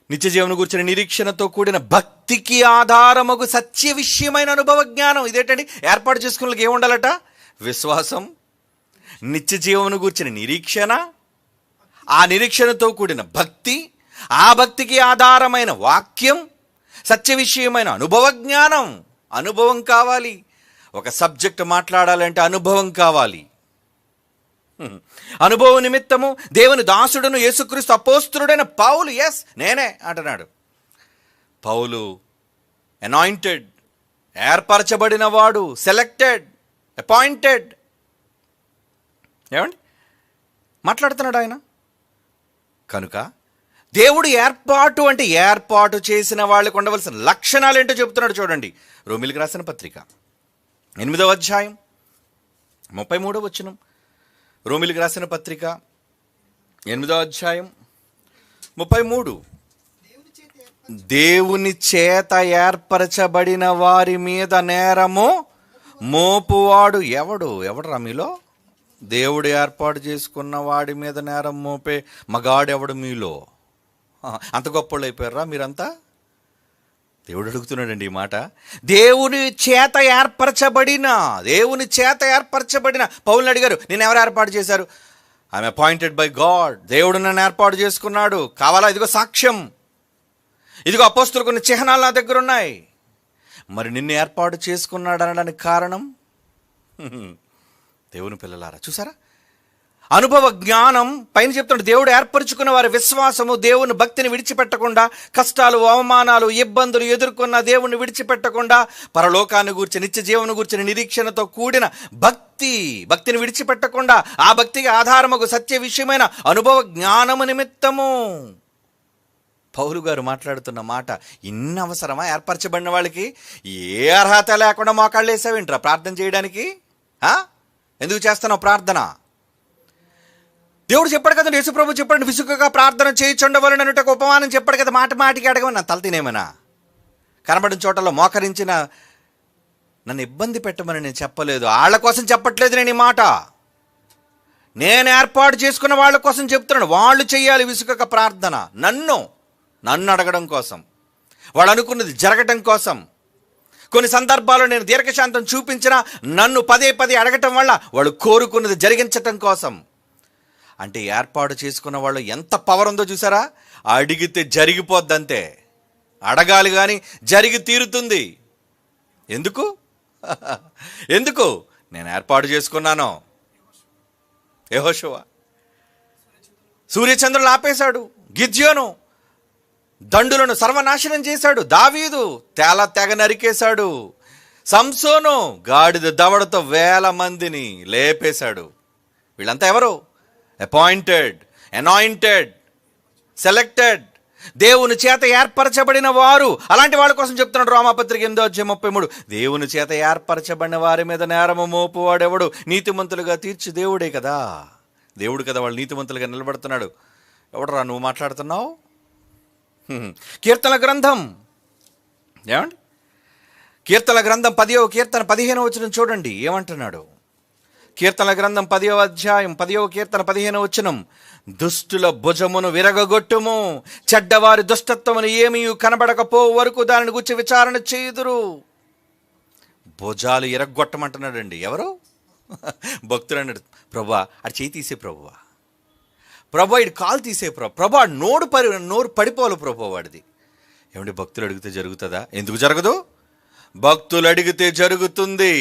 నిత్య జీవనం గురించిన నిరీక్షణతో కూడిన భక్తికి ఆధారమగు సత్య విషయమైన అనుభవ జ్ఞానం. ఇదేంటండి? ఏర్పాటు చేసుకున్న వాళ్ళకి ఏముండాలట? విశ్వాసం, నిత్య జీవనం గురించిన నిరీక్షణ, ఆ నిరీక్షణతో కూడిన భక్తి, ఆ భక్తికి ఆధారమైన వాక్యం, సత్య విషయమైన అనుభవ జ్ఞానం. అనుభవం కావాలి. ఒక సబ్జెక్ట్ మాట్లాడాలంటే అనుభవం కావాలి. అనుభవం నిమిత్తము దేవుని దాసుడును యేసుక్రీస్తు అపోస్తలుడైన పౌలు, ఎస్ నేనే అంటున్నాడు. పౌలు అనాయింటెడ్, ఏర్పరచబడిన వాడు, సెలెక్టెడ్, అపాయింటెడ్. ఏమండి మాట్లాడుతున్నాడు ఆయన. కనుక దేవుడు ఏర్పాటు అంటే ఏర్పాటు చేసిన వాళ్ళకు ఉండవలసిన లక్షణాలు ఏంటో చెబుతున్నాడు చూడండి. రోమీయులకు రాసిన పత్రిక 8వ అధ్యాయం 33వ వచనం. రోమీయులకు రాసిన పత్రిక 8వ అధ్యాయం 33. దేవుని చేత ఏర్పరచబడిన వారి మీద నేరము మోపువాడు ఎవడు మీలో? దేవుడు ఏర్పాటు చేసుకున్న వాడి మీద నేరం మోపే మగాడెవడు మీలో? అంత గొప్పళ్ళు అయిపోయారా మీరంతా? దేవుడు అడుగుతున్నాడండి ఈ మాట. దేవుని చేత ఏర్పరచబడిన పౌలుని అడిగారు, నేను ఎవరు ఏర్పాటు చేశారు? I'm appointed by God. దేవుడు నన్ను ఏర్పాటు చేసుకున్నాడు. కావాలా? ఇదిగో సాక్ష్యం, ఇదిగో అపోస్తలులు కొన్ని చిహ్నాలు నా దగ్గర ఉన్నాయి. మరి నిన్ను ఏర్పాటు చేసుకున్నాడు అనడానికి కారణం, దేవుని పిల్లలారా చూసారా, అనుభవ జ్ఞానం. పైన చెప్తున్నాడు, దేవుడు ఏర్పరచుకున్న వారి విశ్వాసము, దేవుని భక్తిని విడిచిపెట్టకుండా, కష్టాలు, అవమానాలు, ఇబ్బందులు ఎదుర్కొన్న దేవుణ్ణి విడిచిపెట్టకుండా, పరలోకాన్ని గూర్చి, నిత్య జీవన గూర్చిన నిరీక్షణతో కూడిన భక్తిని విడిచిపెట్టకుండా, ఆ భక్తికి ఆధారముకు సత్య విషయమైన అనుభవ జ్ఞానము నిమిత్తము. పౌలు గారు మాట్లాడుతున్న మాట ఇన్ని అవసరమా? ఏర్పరచబడిన వాళ్ళకి ఏ అర్హత లేకుండా మోకాళ్ళు వేసావేంట్రా ప్రార్థన చేయడానికి? ఎందుకు చేస్తున్నావు ప్రార్థన? దేవుడు చెప్పాడు కదండి, యేసుప్రభు చెప్పాడు, విసుగుగా ప్రార్థన చేయుచుండవలెను అనుటకు ఉపమానం చెప్పాడు కదా. మాటికి అడగమని నా తల తినేమనా? కనబడిన చోటలో మోకరించిన నన్ను ఇబ్బంది పెట్టమని నేను చెప్పలేదు, వాళ్ళ కోసం చెప్పట్లేదు నేను ఈ మాట. నేను ఏర్పాటు చేసుకున్న వాళ్ళ కోసం చెప్తున్నాను. వాళ్ళు చెయ్యాలి విసుగక ప్రార్థన, నన్ను అడగడం కోసం, వాళ్ళు అనుకున్నది జరగటం కోసం. కొన్ని సందర్భాల్లో నేను దీర్ఘశాంతం చూపించినా నన్ను పదే అడగటం వల్ల వాళ్ళు కోరుకున్నది జరిగించటం కోసం. అంటే ఏర్పాటు చేసుకున్న వాళ్ళు ఎంత పవర్ ఉందో చూసారా? అడిగితే జరిగిపోద్దంతే. అడగాలి కానీ జరిగి తీరుతుంది. ఎందుకు? నేను ఏర్పాటు చేసుకున్నాను. యెహోషువ సూర్యచంద్రులను ఆపేశాడు, గిద్యోను దండులను సర్వనాశనం చేశాడు, దావీదు తెగ నరికేశాడు, సంసోను గాడిద దవడతో 1000 మందిని లేపేశాడు. వీళ్ళంతా ఎవరు? Appointed, anointed, selected. దేవుని చేత ఏర్పరచబడిన వారు, అలాంటి వాళ్ళ కోసం చెప్తున్నాడు రోమాపత్రిక 8:33. దేవుని చేత ఏర్పరచబడిన వారి మీద నేరము మోపువాడెవడు? నీతిమంతులుగా తీర్చి దేవుడే కదా, దేవుడు కదా వాళ్ళు నీతిమంతులుగా నిలబడుతున్నాడు. ఎవడరా నువ్వు మాట్లాడుతున్నావు? కీర్తన గ్రంథం ఏమండి, కీర్తన గ్రంథం 10వ కీర్తన 15వ వచనం చూడండి ఏమంటున్నాడు. కీర్తన గ్రంథం 10వ అధ్యాయం 10వ కీర్తన 15వ వచనం, దుష్టుల భుజమును విరగగొట్టుము, చెడ్డవారి దుష్టత్వమును ఏమీ కనబడకపో వరకు దానిని గురించి విచారణ చేయుదురు. భుజాలు ఇరగొట్టమంటున్నాడండి. ఎవరు? భక్తుడు అన్నాడు. ప్రభువా అది చేయి తీసే ప్రభువా, ప్రభా ఇటు కాలు తీసే ప్రభా నోరు పడిపోవాలి ప్రభు వాడిది. ఏమంటే భక్తులు అడిగితే జరుగుతుందా? ఎందుకు జరగదు? భక్తులు అడిగితే జరుగుతుంది.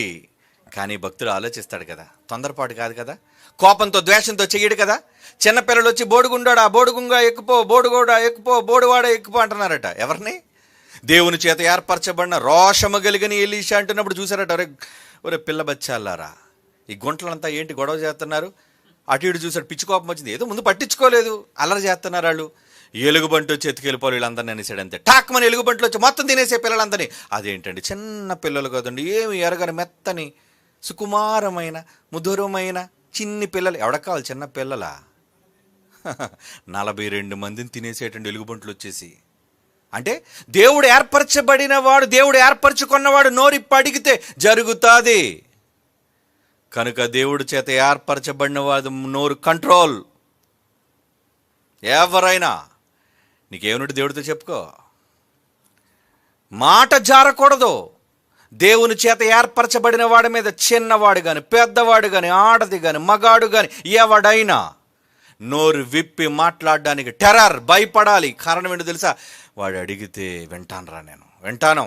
కానీ భక్తుడు ఆలోచిస్తాడు కదా, తొందరపాటు కాదు కదా, కోపంతో ద్వేషంతో చెయ్యడు కదా. చిన్నపిల్లలు వచ్చి బోడుగుండాడా, బోడుగుంగా ఎక్కుపో, బోడుగోడా ఎక్కుపో, బోడువాడ ఎక్కుపో అంటున్నారట. ఎవరిని? దేవుని చేత ఏర్పరచబడిన రోషము కలిగిన ఎలీషా అంటున్నప్పుడు చూసారట. ఒరే పిల్ల బచ్చాలారా, ఈ గుంటలంతా ఏంటి గొడవ చేస్తున్నారు? అటు ఇటు చూసాడు, పిచ్చి కోపం వచ్చింది. ఏదో ముందు పట్టించుకోలేదు, అల్లరి చేస్తున్నారు వాళ్ళు. ఎలుగుబంటి వచ్చి ఎత్తుకెళ్ళిపోవాలి వీళ్ళందరినీ అనేసాడు. అంతే టాక్ మన ఎలుగుబంట్లు వచ్చి మొత్తం తినేసే పిల్లలందరినీ. అదేంటండి, చిన్న పిల్లలు కదండి, ఏమి ఎరగని మెత్తని సుకుమారమైన మధురమైన చిన్ని పిల్లలు. ఎవడ కావాలి చిన్న పిల్లలా? 42 మందిని తినేసేటండి ఎలుగుబంట్లు వచ్చేసి. అంటే దేవుడు ఏర్పరచబడిన వాడు, దేవుడు ఏర్పరచుకున్నవాడు నోరిప్ప అడిగితే జరుగుతుంది. కనుక దేవుడి చేత ఏర్పరచబడిన వాడు నోరు కంట్రోల్. ఎవరైనా నీకేమన్నట్టు దేవుడితో చెప్పుకో, మాట జారకూడదు. దేవుని చేత ఏర్పరచబడిన వాడి మీద చిన్నవాడు కానీ, పెద్దవాడు కానీ, ఆడది కానీ, మగాడు కానీ ఎవడైనా నోరు విప్పి మాట్లాడడానికి టెర్రర్, భయపడాలి. కారణం ఏంటో తెలుసా? వాడు అడిగితే వింటాను,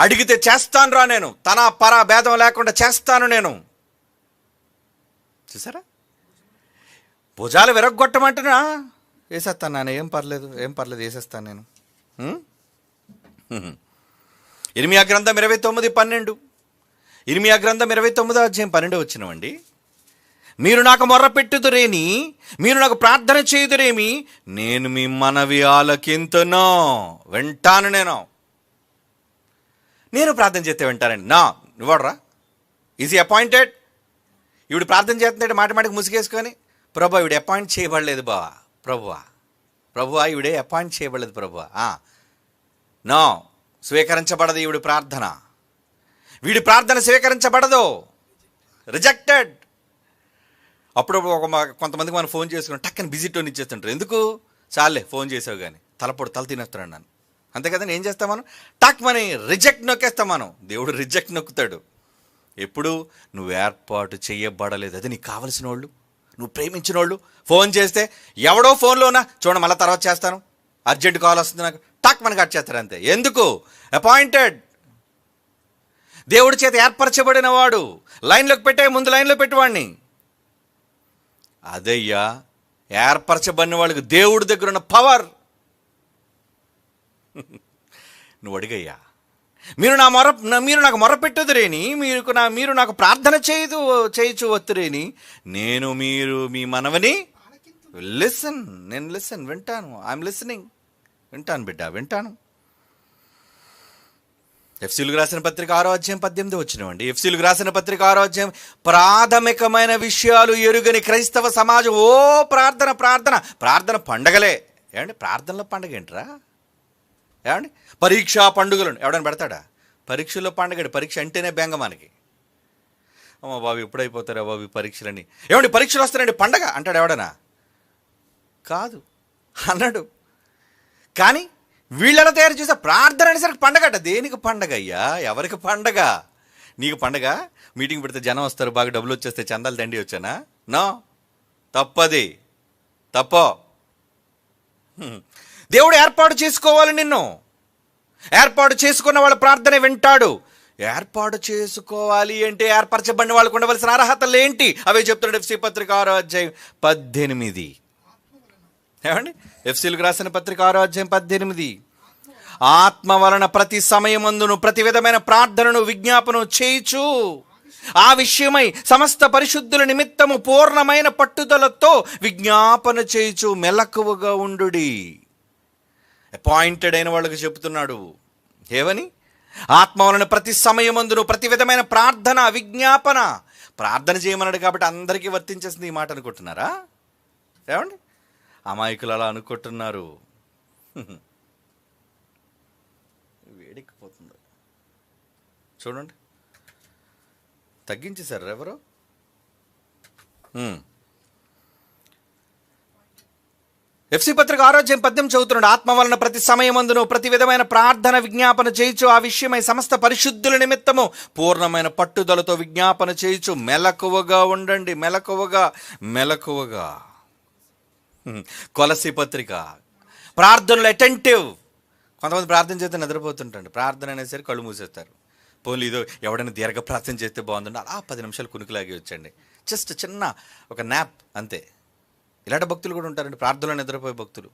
అడిగితే చేస్తాను నేను, తన పరా భేదం లేకుండా చేస్తాను నేను. చూసారా? భుజాలు విరగొట్టమంటున్నా వేసేస్తాను నాన్న, ఏం పర్లేదు వేసేస్తాను నేను. ఇర్మియా గ్రంథం 29:12, ఇర్మియా గ్రంథం 29:12 వచ్చినవండి. మీరు నాకు మొర్ర పెట్టుదురేని, మీరు నాకు ప్రార్థన చేయుదురేమి, నేను మీ మనవి ఆలకింతును, వింటాను. నేను ప్రార్థన చేస్తే వింటానండి. నువ్వడరా ఈజ్ అపాయింటెడ్? ఈవిడ ప్రార్థన చేస్తుంటే మాటికి ముసుగేసుకొని, ప్రభా ఈవిడ అపాయింట్ చేయబడలేదు ప్రభువా ఈవిడే అపాయింట్ చేయబడలేదు ప్రభువా. నో, స్వీకరించబడదు ఈవిడ ప్రార్థన. వీడి ప్రార్థన స్వీకరించబడదు, రిజెక్టెడ్. అప్పుడు కొంతమందికి మనం ఫోన్ చేసుకుని టక్కని బిజీ టోన్ ఇచ్చేస్తుంటారు. ఎందుకు? చాలే ఫోన్ చేసావు కానీ తల తినేస్తున్నాడు నన్ను, అంతే కదా. ఏం చేస్తాం మనం? టక్ మని రిజెక్ట్ నొక్కేస్తాం మనం. దేవుడు రిజెక్ట్ నొక్కుతాడు. ఎప్పుడు? నువ్వు ఏర్పాటు చేయబడలేదు, అది నీకు కావలసిన వాళ్ళు, నువ్వు ప్రేమించిన వాళ్ళు. ఫోన్ చేస్తే ఎవడో ఫోన్లో ఉన్నా చూడండి మళ్ళీ తర్వాత చేస్తాను, అర్జెంట్ కాల్ వస్తుంది నాకు, టక్ మని కట్ చేస్తారు అంతే. ఎందుకు? అపాయింటెడ్. దేవుడి చేత ఏర్పరచబడిన వాడు. లైన్లోకి పెట్టే ముందు లైన్లో పెట్టేవాడిని. అదయ్యా ఏర్పరచబడిన వాళ్ళకి దేవుడి దగ్గర ఉన్న పవర్. నువ్వు అడిగయ్యా, మీరు నాకు మొరపెట్టుదురేని, మీరు నాకు ప్రార్థన చేయుచు వత్తురేని, నేను మీ మనవని వింటాను. I'm listening. వింటాను బిడ్డ, వింటాను. ఎఫ్సీలకు రాసిన పత్రిక 6:18 వచ్చినవండి. ఎఫ్సీలకు రాసిన పత్రిక 6 ప్రాథమికమైన విషయాలు ఎరుగని క్రైస్తవ సమాజం ప్రార్థన పండగలే. ఏమండి ప్రార్థనలో పండగ ఏంట్రా? ఏమండి పరీక్షా పండుగలు ఎవడని పెడతాడా? పరీక్షల్లో పండగ. పరీక్ష అంటేనే బెంగ మనకి. అమ్మ బాబు ఎప్పుడైపోతారా బాబు ఈ పరీక్షలని. ఏమండి పరీక్షలు వస్తారండి పండగ అంటాడు ఎవడనా? కాదు అన్నాడు. కానీ వీళ్ళెలా తయారు చేసా ప్రార్థన అనేసరికి పండగట. దేనికి పండగ అయ్యా? ఎవరికి పండగ? నీకు పండగ? మీటింగ్ పెడితే జనం వస్తారు, బాగా డబ్బులు వచ్చేస్తే చందాలు దండి వచ్చానా? నో, తప్పో. దేవుడు ఏర్పాటు చేసుకోవాలి నిన్ను. ఏర్పాటు చేసుకున్న వాళ్ళ ప్రార్థన వింటాడు. ఏర్పాటు చేసుకోవాలి అంటే ఏర్పరచబడిన వాళ్ళకు ఉండవలసిన అర్హతలు ఏంటి? అవే చెప్తున్నాడు ఎఫ్సీ పత్రిక 6:18. ఏమండి ఎఫ్సీలకు రాసిన పత్రిక 6:18, ఆత్మ వలన ప్రతి సమయమందును ప్రతి విధమైన ప్రార్థనను విజ్ఞాపనం చేయుచు ఆ విషయమై సమస్త పరిశుద్ధుల నిమిత్తము పూర్ణమైన పట్టుదలతో విజ్ఞాపన చేయుచు మెలకువగా ఉండుడి. అపాయింటెడ్ అయిన వాళ్ళకి చెప్తున్నాడు. ఏమని? ఆత్మ వలన ప్రతి సమయమందును ప్రతి విధమైన ప్రార్థన విజ్ఞాపన. ప్రార్థన చేయమన్నాడు కాబట్టి అందరికీ వర్తించేసింది ఈ మాట అనుకుంటున్నారా? ఏమండి, అమాయకులు అలా అనుకుంటున్నారు. వేడెక్కిపోతుంది చూడండి, తగ్గించేశారు ఎవరు? ఎఫ్సి పత్రిక 6:10 చదువుతున్నాడు. ఆత్మ వలన ప్రతి సమయమందును ప్రతి విధమైన ప్రార్థన విజ్ఞాపన చేయుచు ఆ విషయమై సమస్త పరిశుద్ధుల నిమిత్తము పూర్ణమైన పట్టుదలతో విజ్ఞాపన చేయుచు మెలకువగా ఉండండి. మెలకువగా. కొలసి పత్రిక ప్రార్థనలు అటెంటివ్. కొంతమంది ప్రార్థన చేస్తే నిద్రపోతుంటాడు. ప్రార్థన అనేసరికి కళ్ళు మూసేస్తారు. పోలీ ఇదో ఎవడైనా దీర్ఘ ప్రార్థన చేస్తే బాగుందండి, అలా 10 నిమిషాలు కునుకులాగి వచ్చండి, జస్ట్ చిన్న ఒక న్యాప్ అంతే. ఇలాంటి భక్తులు కూడా ఉంటారండి, ప్రార్థనలో నిద్రపోయే భక్తులు.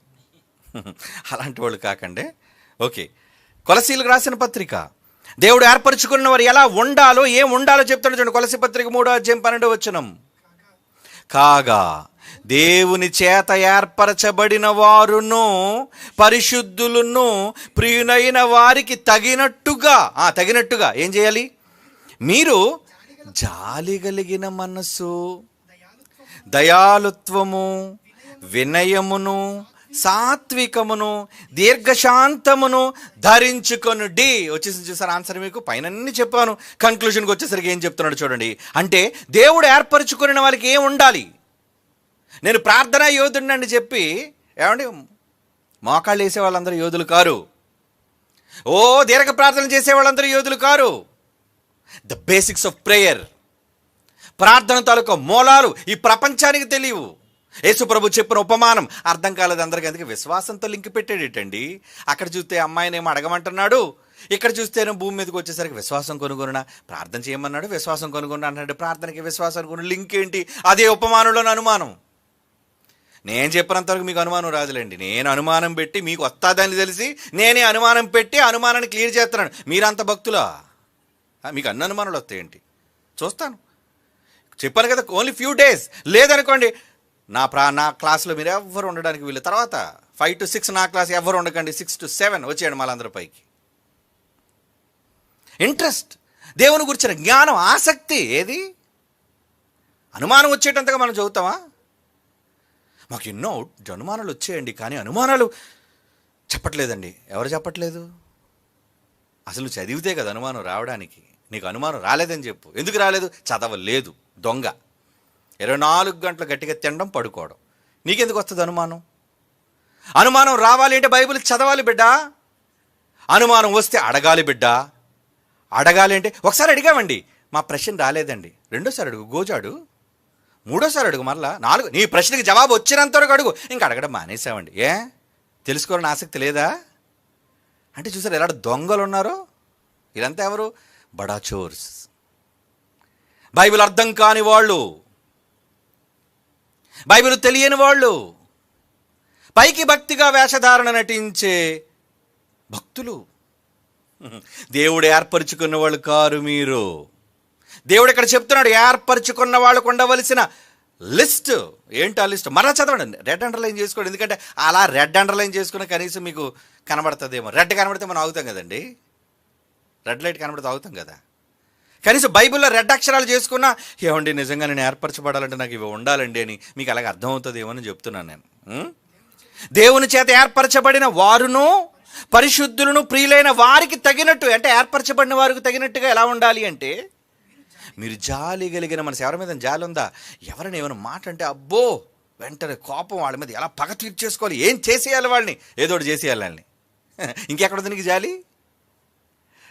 అలాంటి వాళ్ళు కాకండి. ఓకే, కొలసీలకు రాసిన పత్రిక, దేవుడు ఏర్పరచుకున్న వారు ఎలా ఉండాలో ఏం ఉండాలో చెప్తాడు చూడండి. కొలసి పత్రిక 3:12 కాగా దేవుని చేత ఏర్పరచబడిన వారును పరిశుద్ధులను ప్రియునైన వారికి తగినట్టుగా ఏం చేయాలి? మీరు జాలి కలిగిన మనస్సు, దయాలుత్వము, వినయమును, సాత్వికమును, దీర్ఘశాంతమును ధరించుకొనుడి. వచ్చేసి చూసారు ఆన్సర్ మీకు. పైన చెప్పాను, కంక్లూషన్కి వచ్చేసరికి ఏం చెప్తున్నాడు చూడండి. అంటే దేవుడు ఏర్పరచుకున్న వాళ్ళకి ఏం ఉండాలి? నేను ప్రార్థనా యోధుడిని చెప్పి ఏమండి మోకాళ్ళు వేసే వాళ్ళందరూ యోధులు కారు. దీర్ఘ ప్రార్థన చేసే వాళ్ళందరూ యోధులు car. The basics of prayer, ప్రార్థన తాలూకా మూలాలు ఈ ప్రపంచానికి తెలియవు. యేసు ప్రభు చెప్పిన ఉపమానం అర్థం కాలేదు అందరికీ, అందుకే విశ్వాసంతో లింక్ పెట్టాడేటండి. అక్కడ చూస్తే అమ్మాయినేమో అడగమంటున్నాడు, ఇక్కడ చూస్తేనే భూమి మీదకి వచ్చేసరికి విశ్వాసం కొనుగొన ప్రార్థన చేయమన్నాడు, విశ్వాసం కొనుగొన అన్నాడు. ప్రార్థనకి విశ్వాసం కొను లింక్ ఏంటి? అదే ఉపమానంలోని అనుమానం. నేను చెప్పినంతవరకు మీకు అనుమానం రాదులేండి. నేను అనుమానం పెట్టి మీకు వస్తాదని తెలిసి నేనే అనుమానం పెట్టి అనుమానాన్ని క్లియర్ చేస్తున్నాను. మీరంత భక్తులా? మీకు అన్ని అనుమానాలు వస్తాయేంటి? చూస్తాను. చెప్పాను కదా, ఓన్లీ ఫ్యూ డేస్. లేదనుకోండి నా క్లాస్లో మీరు ఎవ్వరు ఉండడానికి వీళ్ళు. తర్వాత 5 to 6 నా క్లాస్ ఎవరు ఉండకండి. 6 to 7 వచ్చేయండి మళ్ళీ అందరి పైకి. ఇంట్రెస్ట్, దేవుని గురించిన జ్ఞానం, ఆసక్తి. ఏది అనుమానం వచ్చేటంతగా మనం చదువుతామా? మాకు ఎన్నో అనుమానాలు వచ్చేయండి, కానీ అనుమానాలు చెప్పట్లేదండి. ఎవరు చెప్పట్లేదు? అసలు చదివితే కదా అనుమానం రావడానికి. నీకు అనుమానం రాలేదని చెప్పు. ఎందుకు రాలేదు? చదవలేదు. దొంగ. 24 గంటలు గట్టిగా తినడం, పడుకోవడం. నీకెందుకు వస్తుంది అనుమానం? అనుమానం రావాలి అంటే బైబిల్ చదవాలి బిడ్డ. అనుమానం వస్తే అడగాలి బిడ్డ. అడగాలి అంటే ఒకసారి అడిగామండి, మా ప్రశ్న రాలేదండి, రెండోసారి అడుగు, గోజాడు, మూడోసారి అడుగు, మరలా 4. నీ ప్రశ్నకి జవాబు వచ్చినంతవరకు అడుగు. ఇంకా అడగడం మానేసామండి. తెలుసుకోవాలని ఆసక్తి లేదా అంటే? చూసారు ఎలాంటి దొంగలు ఉన్నారో? వీళ్ళంతా ఎవరు? బడా చోర్స్, బైబిల్ అర్థం కాని వాళ్ళు, బైబిల్ తెలియని వాళ్ళు, పైకి భక్తిగా వేషధారణ నటించే భక్తులు. దేవుడు ఏర్పరచుకున్న వాళ్ళు కారు మీరు. దేవుడు ఇక్కడ చెప్తున్నాడు, ఏర్పరచుకున్న వాళ్ళకు ఉండవలసిన లిస్ట్ ఏంటి? ఆ లిస్ట్ మరలా చదవండి, రెడ్ అండర్లైన్ చేసుకోండి. ఎందుకంటే అలా రెడ్ అండర్లైన్ చేసుకున్న కనీసం మీకు కనబడుతుందేమో. రెడ్ కనబడితే మనం ఆగుతాం కదండి, రెడ్ లైట్ కనబడితే ఆగుతాం కదా. కనీసం బైబిల్లో రెడ్ అక్షరాలు చేసుకున్నా ఏమండి నిజంగా నేను ఏర్పరచబడాలంటే నాకు ఇవి ఉండాలండి అని మీకు అలాగే అర్థమవుతుంది ఏమని చెప్తున్నాను నేను. దేవుని చేత ఏర్పరచబడిన వారును పరిశుద్ధులను ప్రియులైన వారికి తగినట్టు, అంటే ఏర్పరచబడిన వారికి తగినట్టుగా ఎలా ఉండాలి అంటే, మీరు జాలి కలిగిన మనసు. ఎవరి మీద జాలి ఉందా? ఎవరైనా ఏమైనా మాట అంటే అబ్బో వెంటనే కోపం, వాళ్ళ మీద ఎలా పగ తీర్చేసుకోవాలి, ఏం చేసేయాలి, వాళ్ళని ఏదోటి చేసేయాలి వాళ్ళని. ఇంకెక్కడ దీనికి జాలి?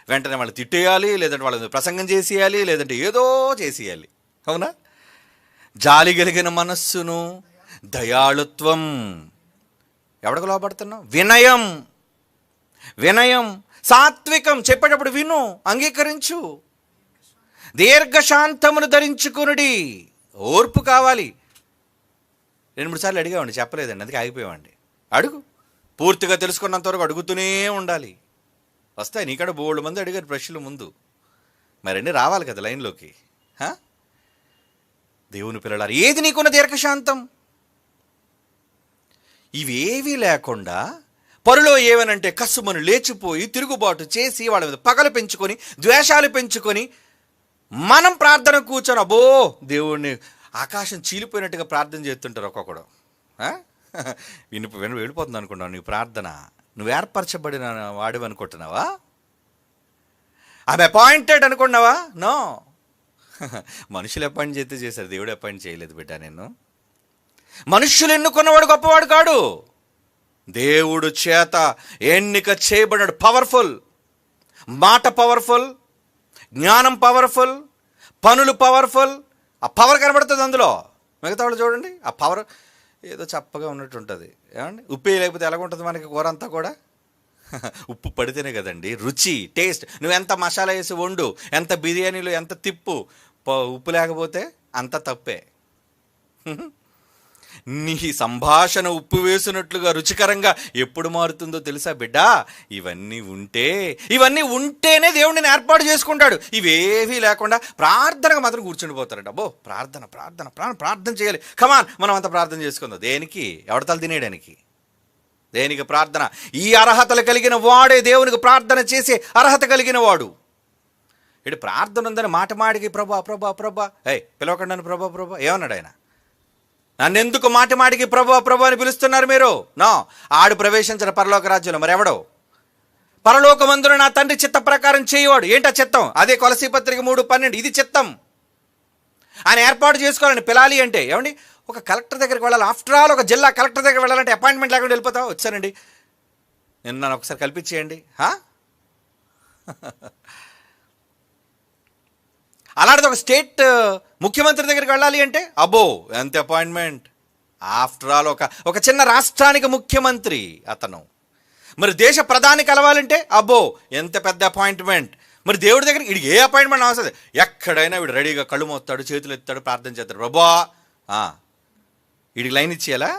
వెంటనే వాళ్ళు తిట్టేయాలి, లేదంటే వాళ్ళ ప్రసంగం చేసేయాలి, లేదంటే ఏదో చేసేయాలి. అవునా? జాలి కలిగిన మనస్సును, దయాళుత్వం. ఎవడికి లోపడుతున్నాం? వినయం, సాత్వికం. చెప్పేటప్పుడు విను, అంగీకరించు. దీర్ఘశాంతమును ధరించుకునుడి. ఓర్పు కావాలి. 2-3 సార్లు అడిగామండి, చెప్పలేదండి, అందుకే ఆగిపోయామండి. అడుగు, పూర్తిగా తెలుసుకున్నంత వరకు అడుగుతూనే ఉండాలి. వస్తాయి. నీకాడ బోల్డ్ మంది అడిగారు ప్రశ్నలు ముందు, మరన్నీ రావాలి కదా లైన్లోకి. దేవుని పిల్లలారా, ఏది నీకున్న దీర్ఘశాంతం? ఇవేవీ లేకుండా పరులో ఏమనంటే కస్సుమను లేచిపోయి తిరుగుబాటు చేసి వాళ్ళ మీద పగలు పెంచుకొని ద్వేషాలు పెంచుకొని మనం ప్రార్థన కూర్చొని అబ్బో దేవుడిని ఆకాశం చీలిపోయినట్టుగా ప్రార్థన చేస్తుంటారు ఒక్కొక్కడు. వెళ్ళిపోతుంది అనుకున్నావు నీ ప్రార్థన. నువ్వు ఏర్పరచబడిన వాడివి అనుకుంటున్నావా? అపాయింటెడ్ అనుకున్నావా? నో. మనుషులు అపాయింట్ చేస్తే చేశారు, దేవుడు అపాయింట్ చేయలేదు బిడ్డ. నేను మనుష్యులు ఎన్నుకున్నవాడు గొప్పవాడు కాడు, దేవుడు చేత ఎన్నిక చేయబడ్డాడు. పవర్ఫుల్, మాట పవర్ఫుల్, జ్ఞానం పవర్ఫుల్, పనులు పవర్ఫుల్. ఆ పవర్ కనబడుతుంది అందులో. మిగతా వాళ్ళు చూడండి, ఆ పవర్ ఏదో చప్పగా ఉన్నట్టు ఉంటుంది. ఏమండి, ఉప్పు లేకపోతే ఎలాగ ఉంటుంది మనకి కూర అంతా కూడా? ఉప్పు పడితేనే కదండి రుచి, టేస్ట్. నువ్వు ఎంత మసాలా వేసి వండు, ఎంత బిర్యానీలో ఎంత తిప్పు, ఉప్పు లేకపోతే అంత తప్పే. నీ సంభాషణ ఉప్పు వేసినట్లుగా రుచికరంగా ఎప్పుడు మారుతుందో తెలుసా బిడ్డ? ఇవన్నీ ఉంటేనే దేవుడిని ఏర్పాటు చేసుకుంటాడు. ఇవేవీ లేకుండా ప్రార్థనగా మాత్రం కూర్చుండిపోతారంట. అబ్బో ప్రార్థన ప్రార్థన ప్రార్థన చేయాలి. కమాన్, మనం అంతా ప్రార్థన చేసుకుందాం. దేనికి? ఎవడతలు తినేయడానికి? దేనికి ప్రార్థన? ఈ అర్హతలు కలిగిన వాడే దేవునికి ప్రార్థన చేసే అర్హత కలిగిన వాడు. ఇటు ప్రార్థన ఉందని మాటికి ప్రభా ప్రభా ప్రభా పిలవకుండా ప్రభా ఏమన్నాడు ఆయన? నన్నెందుకు మాటికి ప్రభు అని పిలుస్తున్నారు మీరు? నో, ఆడు ప్రవేశించిన పరలోక రాజ్యంలో. మరి ఎవడో? పరలోకమందున నా తండ్రి చిత్త ప్రకారం చేయవాడు. ఏంటా చిత్తం? అదే కొలసీ పత్రిక 3:12. ఇది చిత్తం. ఆయన ఏర్పాటు చేసుకోవాలని పిలాలి అంటే ఏమండి, ఒక కలెక్టర్ దగ్గరికి వెళ్ళాలి. ఆఫ్టర్ ఆల్ ఒక జిల్లా కలెక్టర్ దగ్గర వెళ్ళాలంటే అపాయింట్మెంట్ లేకుండా వెళ్ళిపోతావు. వచ్చానండి, నన్ను ఒకసారి కల్పించేయండి. అలాంటిది ఒక స్టేట్ ముఖ్యమంత్రి దగ్గరికి వెళ్ళాలి అంటే అబ్బో ఎంత అపాయింట్మెంట్. ఆఫ్టర్ ఆల్ ఒక చిన్న రాష్ట్రానికి ముఖ్యమంత్రి అతను. మరి దేశ ప్రధాని కలవాలంటే అబ్బో ఎంత పెద్ద అపాయింట్మెంట్. మరి దేవుడి దగ్గర వీడికి ఏ అపాయింట్మెంట్ అవసరం? ఎక్కడైనా వీడు రెడీగా కళ్ళు మోస్తాడు, చేతులు ఎత్తాడు, ప్రార్థన చేస్తాడు. ప్రభా వీడికి లైన్ ఇచ్చేయాలా?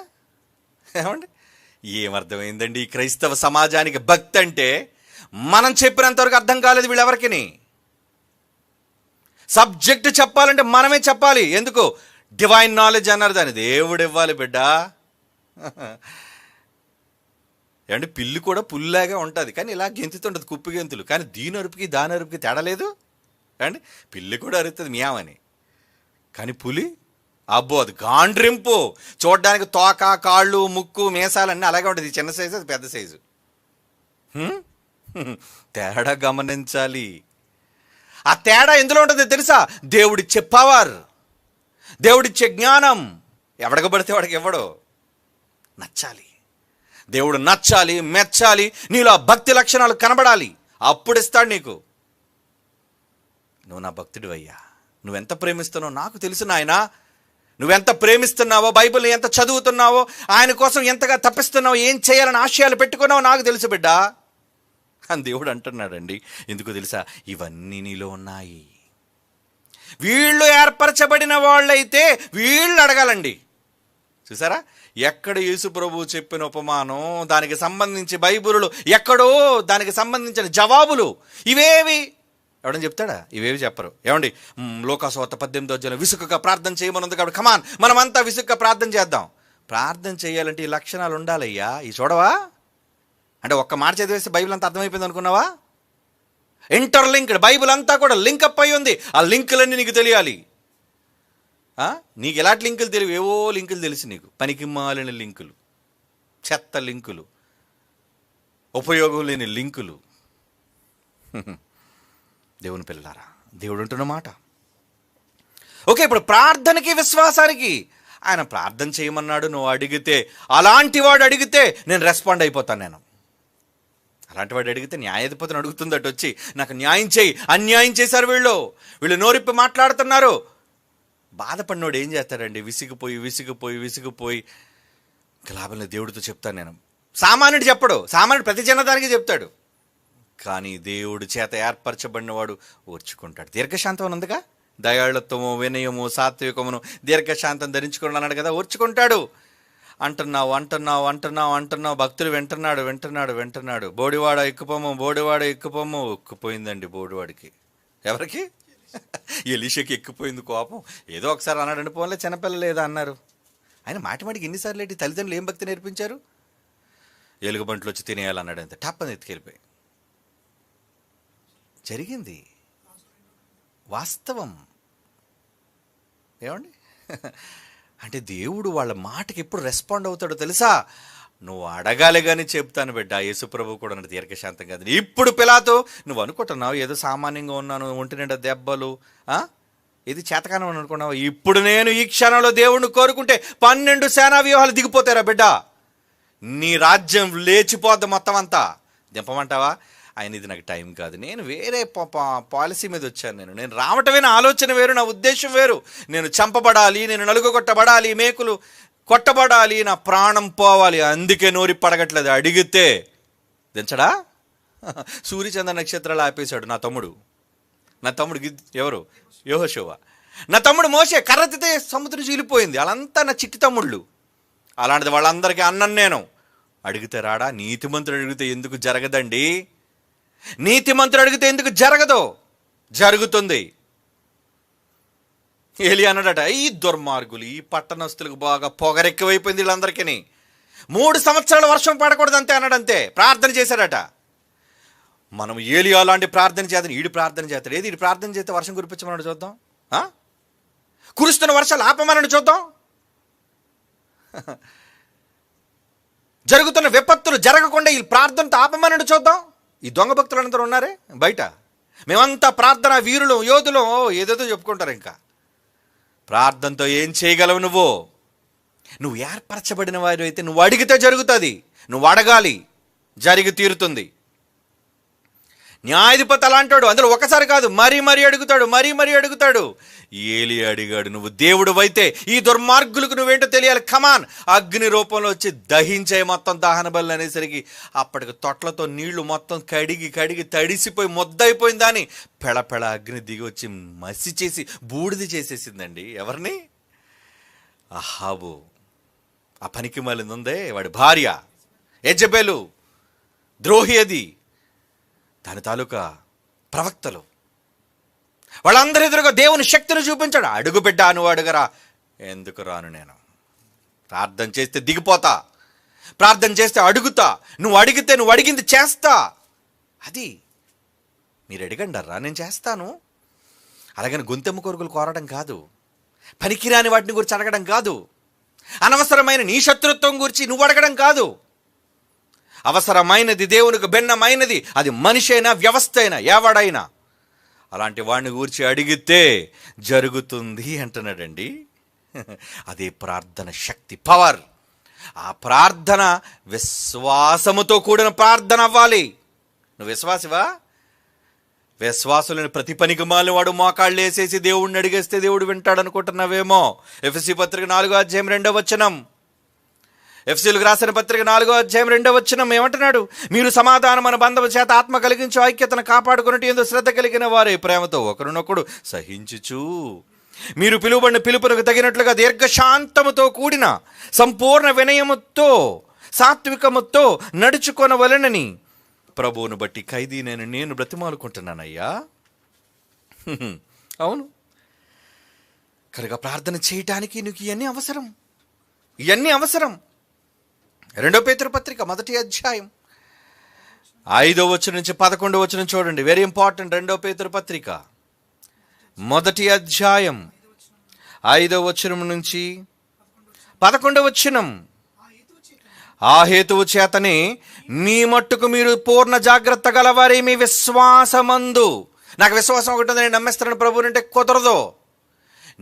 ఏమండి, ఏమర్థమైందండి ఈ క్రైస్తవ సమాజానికి? భక్తి అంటే మనం చెప్పినంతవరకు అర్థం కాలేదు వీళ్ళెవరికి. సబ్జెక్ట్ చెప్పాలంటే మనమే చెప్పాలి. ఎందుకు? డివైన్ నాలెడ్జ్ అన్నారు, దాన్ని దేవుడు ఇవ్వాలి బిడ్డ. ఏమంటే పిల్లి కూడా పుల్లాగా ఉంటుంది, కానీ ఇలా గెంతుతుంటుంది, కుప్పి గెంతులు. కానీ దీని అరుపుకి దాని అరుపుకి తేడా లేదు. ఏమండి, పిల్లి కూడా అరుస్తుంది మియామని, కానీ పులి అబ్బో అది గాండ్రింపు. చూడడానికి తోక, కాళ్ళు, ముక్కు, మీసాలన్నీ అలాగే ఉంటుంది. చిన్న సైజు, అది పెద్ద సైజు. తేడా గమనించాలి. ఆ తేడా ఎందులో ఉంటుంది తెలుసా? దేవుడిచ్చే పవర్, దేవుడిచ్చే జ్ఞానం. ఎవడికి పడితే వాడికి ఇవ్వడు. నచ్చాలి, దేవుడు నచ్చాలి, మెచ్చాలి, నీలో భక్తి లక్షణాలు కనబడాలి. అప్పుడు ఇస్తాడు నీకు. నువ్వు నా భక్తుడు అయ్యా, నువ్వెంత ప్రేమిస్తున్నావో నాకు తెలుసు నాయనా. నువ్వెంత ప్రేమిస్తున్నావో, బైబిల్ని ఎంత చదువుతున్నావో, ఆయన కోసం ఎంతగా తప్పిస్తున్నావో, ఏం చేయాలని ఆశయాలు పెట్టుకున్నావో నాకు తెలుసు బిడ్డ అని దేవుడు అంటున్నాడండి. ఎందుకు తెలుసా? ఇవన్నీ నీలో ఉన్నాయి. వీళ్ళు ఏర్పరచబడిన వాళ్ళైతే వీళ్ళు అడగాలండి. చూసారా, ఎక్కడ యేసు ప్రభువు చెప్పిన ఉపమానం, దానికి సంబంధించి బైబిలులు ఎక్కడో దానికి సంబంధించిన జవాబులు ఇవేవి ఎవడని చెప్తాడా? ఇవేవి చెప్పరు. ఏమండి, లోకాసువార్త 18 విసుకగా ప్రార్థన చేయమనుంది కాబట్టి కమాన్ మనమంతా విసుకగా ప్రార్థన చేద్దాం. ప్రార్థన చేయాలంటే ఈ లక్షణాలు ఉండాలయ్యా. ఈ చూడవా? అంటే ఒక్క మాట చదివేస్తే బైబిల్ అంతా అర్థమైపోయింది అనుకున్నావా? ఇంటర్లింక్డ్, బైబిల్ అంతా కూడా లింకప్ అయి ఉంది. ఆ లింకులన్నీ నీకు తెలియాలి. నీకు ఎలాంటి లింకులు తెలియవు? ఏవో లింకులు తెలుసు నీకు, పనికి మాలిన లింకులు, చెత్త లింకులు, ఉపయోగం లేని లింకులు. దేవుని పిల్లారా, దేవుడు అంటున్న మాట. ఓకే, ఇప్పుడు ప్రార్థనకి విశ్వాసానికి ఆయన ప్రార్థన చేయమన్నాడు. నువ్వు అడిగితే, అలాంటి వాడు అడిగితే నేను రెస్పాండ్ అయిపోతాను. నేను అలాంటి వాడు అడిగితే న్యాయాధిపతిని అడుగుతుందట వచ్చి, నాకు న్యాయం చేయి, అన్యాయం చేశారు వీళ్ళు నోరిప్పి మాట్లాడుతున్నారు. బాధపడినోడు ఏం చేస్తాడండి? విసిగిపోయి లాభంలో దేవుడితో చెప్తాను నేను. సామాన్యుడు చెప్పడు, సామాన్యుడు ప్రతి జనదానికి చెప్తాడు. కానీ దేవుడు చేత ఏర్పరచబడినవాడు ఓర్చుకుంటాడు. దీర్ఘశాంతం ఉందిగా, దయాళత్వము, వినయము, సాత్వికమును, దీర్ఘశాంతం ధరించుకోండి అన్నాడు కదా. ఓర్చుకుంటాడు. అంటున్నావు భక్తులు వింటున్నాడు. బోడివాడ ఎక్కుపోము. ఉక్కిపోయిందండి బోడివాడికి. ఎవరికి? ఎలీషకి ఎక్కిపోయింది కోపం. ఏదో ఒకసారి అన్నాడండి, పోన్లే చిన్నపిల్ల లేదా అన్నారు. ఆయన మాటికి ఎన్నిసార్లు ఏంటి? తల్లిదండ్రులు ఏం భక్తి నేర్పించారు? ఎలుగుబంట్లు వచ్చి తినేయాలన్నాడు, అంతే టప్పని ఎత్తుకెళ్ళిపోయి. జరిగింది, వాస్తవం. ఏమండి? అంటే దేవుడు వాళ్ళ మాటకి ఎప్పుడు రెస్పాండ్ అవుతాడో తెలుసా? నువ్వు అడగాలి కానీ చెప్తాను బిడ్డ. యేసుప్రభు కూడా అన్నాడు దీర్ఘశాంతం కాదు. ఇప్పుడు పిలాతు నువ్వు అనుకుంటున్నావు ఏదో సామాన్యంగా ఉన్నాను, ఒంటి నిండా దెబ్బలు, ఇది చేతకానం అని అనుకున్నావు. ఇప్పుడు నేను ఈ క్షణంలో దేవుణ్ణి కోరుకుంటే 12 సేనా వ్యూహాలు దిగిపోతారా బిడ్డ. నీ రాజ్యం లేచిపోద్ది మొత్తం అంతా. దింపమంటావా? ఆయన ఇది నాకు టైం కాదు, నేను వేరే పాలసీ మీద వచ్చాను, నేను రావటమే నా ఆలోచన వేరు, నా ఉద్దేశం వేరు. నేను చంపబడాలి, నేను నలుగుగొట్టబడాలి, మేకులు కొట్టబడాలి, నా ప్రాణం పోవాలి, అందుకే నోరి పడగట్లేదు. అడిగితే దించడా? సూర్యచంద్ర నక్షత్రాలు ఆపేశాడు నా తమ్ముడు. ఎవరు? యెహోషువ. నా తమ్ముడు మోషే కర్రెత్తితే సముద్రం చీలిపోయింది. వాళ్ళంతా నా చిట్టి తమ్ముళ్ళు. అలాంటిది వాళ్ళందరికీ అన్నను నేను. అడిగితే రాడా? నీతిమంతుడు అడిగితే ఎందుకు జరగదండి? నీతిమంతుడు అడిగితే ఎందుకు జరగదు? జరుగుతుంది. ఏలియా అన్నాడట, ఈ దుర్మార్గులు, ఈ పట్టణస్తులకు బాగా పొగరెక్కువైపోయింది వీళ్ళందరికీ, 3 సంవత్సరాలు వర్షం పడకూడదు అంతే అన్నాడంతే. ప్రార్థన చేశాడట. మనం ఏలియా లాంటి ప్రార్థన చేద్దాం, ఈడు ప్రార్థన చేస్తాడు. ఏది ఈడు ప్రార్థన చేస్తే వర్షం కురిపించమన్నాడు చూద్దాం, కురుస్తున్న వర్షాలు ఆపమన్నాడు చూద్దాం, జరుగుతున్న విపత్తులు జరగకుండా ఈ ప్రార్థనతో ఆపమన్నాడు చూద్దాం. ఈ దొంగ భక్తులందరూ ఉన్నారే బయట, మేమంతా ప్రార్థన వీరులు, యోధులు, ఏదేదో చెప్పుకుంటారు. ఇంకా ప్రార్థనతో ఏం చేయగలవు? నువ్వు ఏర్పరచబడిన వారు అయితే నువ్వు అడిగితే జరుగుతుంది. నువ్వు అడగాలి, జరిగి తీరుతుంది. న్యాయాధిపతి అలాంటాడు, అందులో ఒకసారి కాదు మరీ అడుగుతాడు. ఏలి అడిగాడు, నువ్వు దేవుడు అయితే ఈ దుర్మార్గులకు నువ్వేంటో తెలియాలి, కమాన్, అగ్ని రూపంలో వచ్చి దహించే మొత్తం దహన బలు అనేసరికి అప్పటికి తొట్లతో నీళ్లు మొత్తం కడిగి తడిసిపోయి ముద్దయిపోయింది. దాన్ని పెళపెళ అగ్ని దిగి వచ్చి మసి చేసి బూడిది చేసేసిందండి. ఎవరిని? అహాబు. ఆ పనికి మాలింది ఉందే, వాడి భార్య యెజెబెలు, ద్రోహి. అది దాని తాలూకా ప్రవక్తలు, వాళ్ళందరి ఎదురుగా దేవుని శక్తిని చూపించాడు. అడుగు బిడ్డ, నువ్వు అడుగరా. ఎందుకు రాను నేను? ప్రార్థన చేస్తే దిగిపోతా, ప్రార్థన చేస్తే అడుగుతా, నువ్వు అడిగితే నువ్వు అడిగింది చేస్తా. అది మీరు అడిగండర్రా, నేను చేస్తాను. అలాగని గొంతెమ్మ కోరికలు కోరడం కాదు, పనికిరాని వాటిని గురించి అడగడం కాదు, అనవసరమైన నీ శత్రుత్వం గురించి నువ్వు అడగడం కాదు. అవసరమైనది, దేవునికి భిన్నమైనది, అది మనిషి అయినా వ్యవస్థ అయినా ఎవడైనా, అలాంటి వాడిని గురించి అడిగితే జరుగుతుంది అంటున్నాడండి. అదే ప్రార్థన శక్తి, పవర్. ఆ ప్రార్థన విశ్వాసముతో కూడిన ప్రార్థన అవ్వాలి. నువ్వు విశ్వాసివా? విశ్వాసులను ప్రతి పనికి మాలిన వాడు మోకాళ్ళు వేసేసి దేవుడిని అడిగేస్తే దేవుడు వింటాడు అనుకుంటున్నావేమో. ఎఫెసీ పత్రిక 4:2 ఎఫెసీయులకు రాసిన పత్రిక 4:2 ఏమంటున్నాడు? మీరు సమాధానమైన బంధము చేత ఆత్మ కలిగించు ఐక్యతను కాపాడుకున్నట్టు ఎందు శ్రద్ధ కలిగిన వారే ప్రేమతో ఒకరినొకడు సహించుచు, మీరు పిలువబడిన పిలుపునకు తగినట్లుగా దీర్ఘశాంతముతో కూడిన సంపూర్ణ వినయముతో సాత్వికముతో నడుచుకొనవలెనని ప్రభువును బట్టి ఖైదీనైన నేను బ్రతిమాలుకుంటున్నానయ్యా. అవును, కనుక ప్రార్థన చేయటానికి నీకు ఇవన్నీ అవసరం. 2 పేతురు పత్రిక 1 5-11 చూడండి, వెరీ ఇంపార్టెంట్. 2 పేతురు పత్రిక 1 5-11. ఆ హేతువు చేతనే మీ మట్టుకు మీరు పూర్ణ జాగ్రత్త గలవారే మీ విశ్వాసమందు. నాకు విశ్వాసం ఒకటి ఉంది, నేను నమ్మేస్తాను ప్రభువుని అంటే కుదరదు.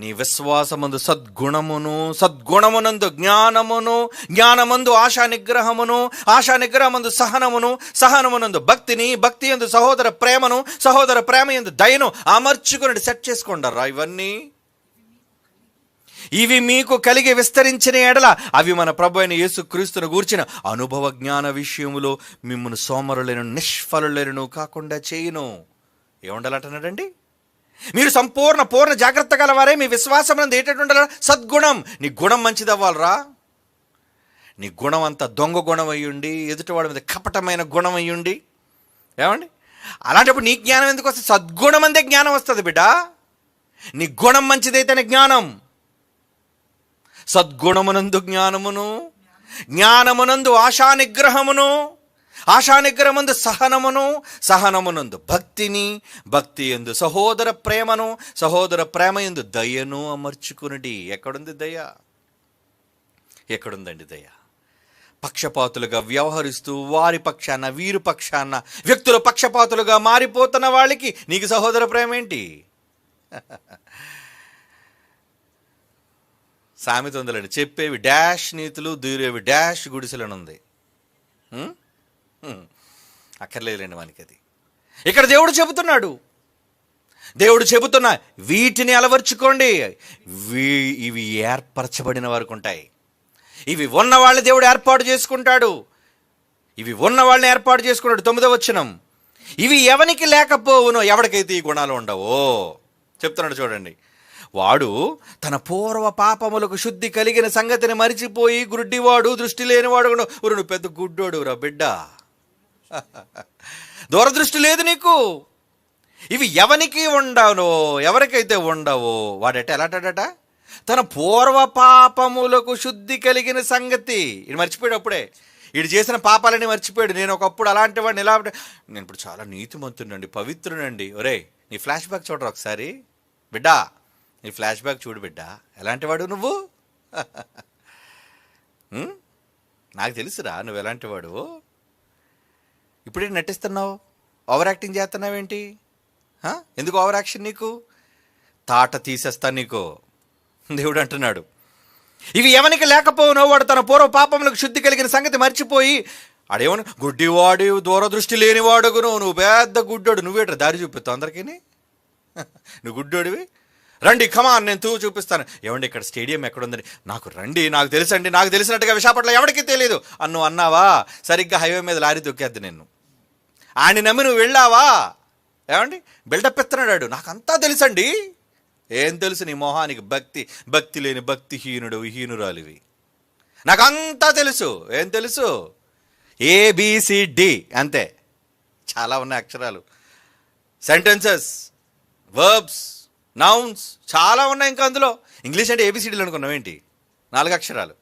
నీ విశ్వాసమందు సద్గుణమునందు జ్ఞానమందు ఆశా నిగ్రహమందు సహనమునందు భక్తి యందు సహోదర ప్రేమ యందు దయను అమర్చుకుని సెట్ చేసుకోండారా. ఇవి మీకు కలిగి విస్తరించిన ఎడల అవి మన ప్రభు అయిన యేసుక్రీస్తును గూర్చిన అనుభవ జ్ఞాన విషయములో మిమ్మల్ని సోమరులను నిష్ఫలులను కాకుండా చేయును. ఏముండాలంటున్నాడండి? మీరు పూర్ణ జాగ్రత్త గలవారే మీ విశ్వాసం ఏంటంటే సద్గుణం. నీ గుణం మంచిది అవ్వాలరా. నీ గుణం అంతా దొంగ గుణం అయ్యుండి, ఎదుటివాడి మీద కపటమైన గుణం అయ్యుండి, ఏమండి అలాంటప్పుడు నీ జ్ఞానం ఎందుకు వస్తుంది? సద్గుణం అందే జ్ఞానం వస్తుంది బిడ్డ. నీ గుణం మంచిదైతేనే జ్ఞానం. సద్గుణమునందు జ్ఞానమునందు ఆశానిగ్రహమును, ఆశానిగ్రహమందు సహనమును, సహనమునందు భక్తిని, భక్తి యందు సహోదర ప్రేమను, సహోదర ప్రేమ యందు దయను అమర్చుకునుడి. ఎక్కడుంది దయ? ఎక్కడుందండి దయ? పక్షపాతులుగా వ్యవహరిస్తూ వారి పక్షాన వీరు పక్షాన వ్యక్తుల పక్షపాతులుగా మారిపోతున్న వాళ్ళకి నీకు సహోదర ప్రేమ ఏంటి? సామెత ఉందండి, చెప్పేవి డాష్ నీతులు, దూరేవి డాష్ గుడిసెలనుంది. అక్కర్లేదులేండి మనకి అది. ఇక్కడ దేవుడు చెబుతున్నా వీటిని అలవర్చుకోండి. ఇవి ఏర్పరచబడిన వారికి ఉంటాయి. ఇవి ఉన్న వాళ్ళని దేవుడు ఏర్పాటు చేసుకుంటాడు. 9వ వచనం, ఇవి ఎవనికి లేకపోవునో, ఎవరికైతే ఈ గుణాలు ఉండవో చెప్తున్నాడు చూడండి. వాడు తన పూర్వ పాపములకు శుద్ధి కలిగిన సంగతిని మరిచిపోయి గుడ్డివాడు, దృష్టి లేనివాడు. నువ్వు పెద్ద గుడ్డోడు రా బిడ్డ, దూరదృష్టి లేదు నీకు. ఇవి ఎవరికి ఉండవో, ఎవరికైతే ఉండవో వాడట ఎలాంటాడట, తన పూర్వ పాపములకు శుద్ధి కలిగిన సంగతి. ఇది మర్చిపోయాడు అప్పుడే. వీడు చేసిన పాపాలని మర్చిపోయాడు. నేను ఒకప్పుడు అలాంటి వాడిని, ఎలా నేను ఇప్పుడు చాలా నీతిమంతునండి, పవిత్రునండి. ఒరే, నీ ఫ్లాష్ బ్యాక్ చూడరు ఒకసారి బిడ్డా, నీ ఫ్లాష్ బ్యాక్ చూడు బిడ్డా, ఎలాంటి వాడు నువ్వు. నాకు తెలుసురా నువ్వు ఎలాంటి వాడు. ఇప్పుడే నటిస్తున్నావు, ఓవర్ యాక్టింగ్ చేస్తున్నావేంటి? ఎందుకు ఓవర్ యాక్షన్ నీకు? తాట తీసేస్తా నీకు దేవుడు అంటున్నాడు. ఇవి ఎవనికి లేకపోవునో వాడు తన పూర్వ పాపములకు శుద్ధి కలిగిన సంగతి మర్చిపోయి, ఆడేమను గుడ్డివాడు, దూరదృష్టి లేనివాడుగును. నువ్వు పెద్ద గుడ్డోడు, నువ్వేట్రా దారి చూపిస్తావు అందరికీ. నువ్వు గుడ్డోడివి, రండి కమాన్ నేను చూపిస్తాను. ఏమండి ఇక్కడ స్టేడియం ఎక్కడుందని, నాకు రండి, నాకు తెలుసండి, నాకు తెలిసినట్టుగా విశాఖపట్నం ఎవరికి తెలియదు నువ్వు అన్నావా, సరిగ్గా హైవే మీద లారీ దొక్కేద్ది నిన్ను. ఆయన నమ్మి నువ్వు వెళ్ళావా? ఏమండి బిల్డప్ ఎత్తున్నాడు, నాకంతా తెలుసండి. ఏం తెలుసు నీ మొహానికి? భక్తి లేని భక్తిహీనుడు, హీనురాలివి. నాకంతా తెలుసు. ఏం తెలుసు? ABCD అంతే. చాలా ఉన్నాయి అక్షరాలు, సెంటెన్సెస్, వర్బ్స్, నౌన్స్ చాలా ఉన్నాయి. ఇంకా అందులో ఇంగ్లీష్ అంటే ABCDలు అనుకున్నావేంటి? 4 అక్షరాలు.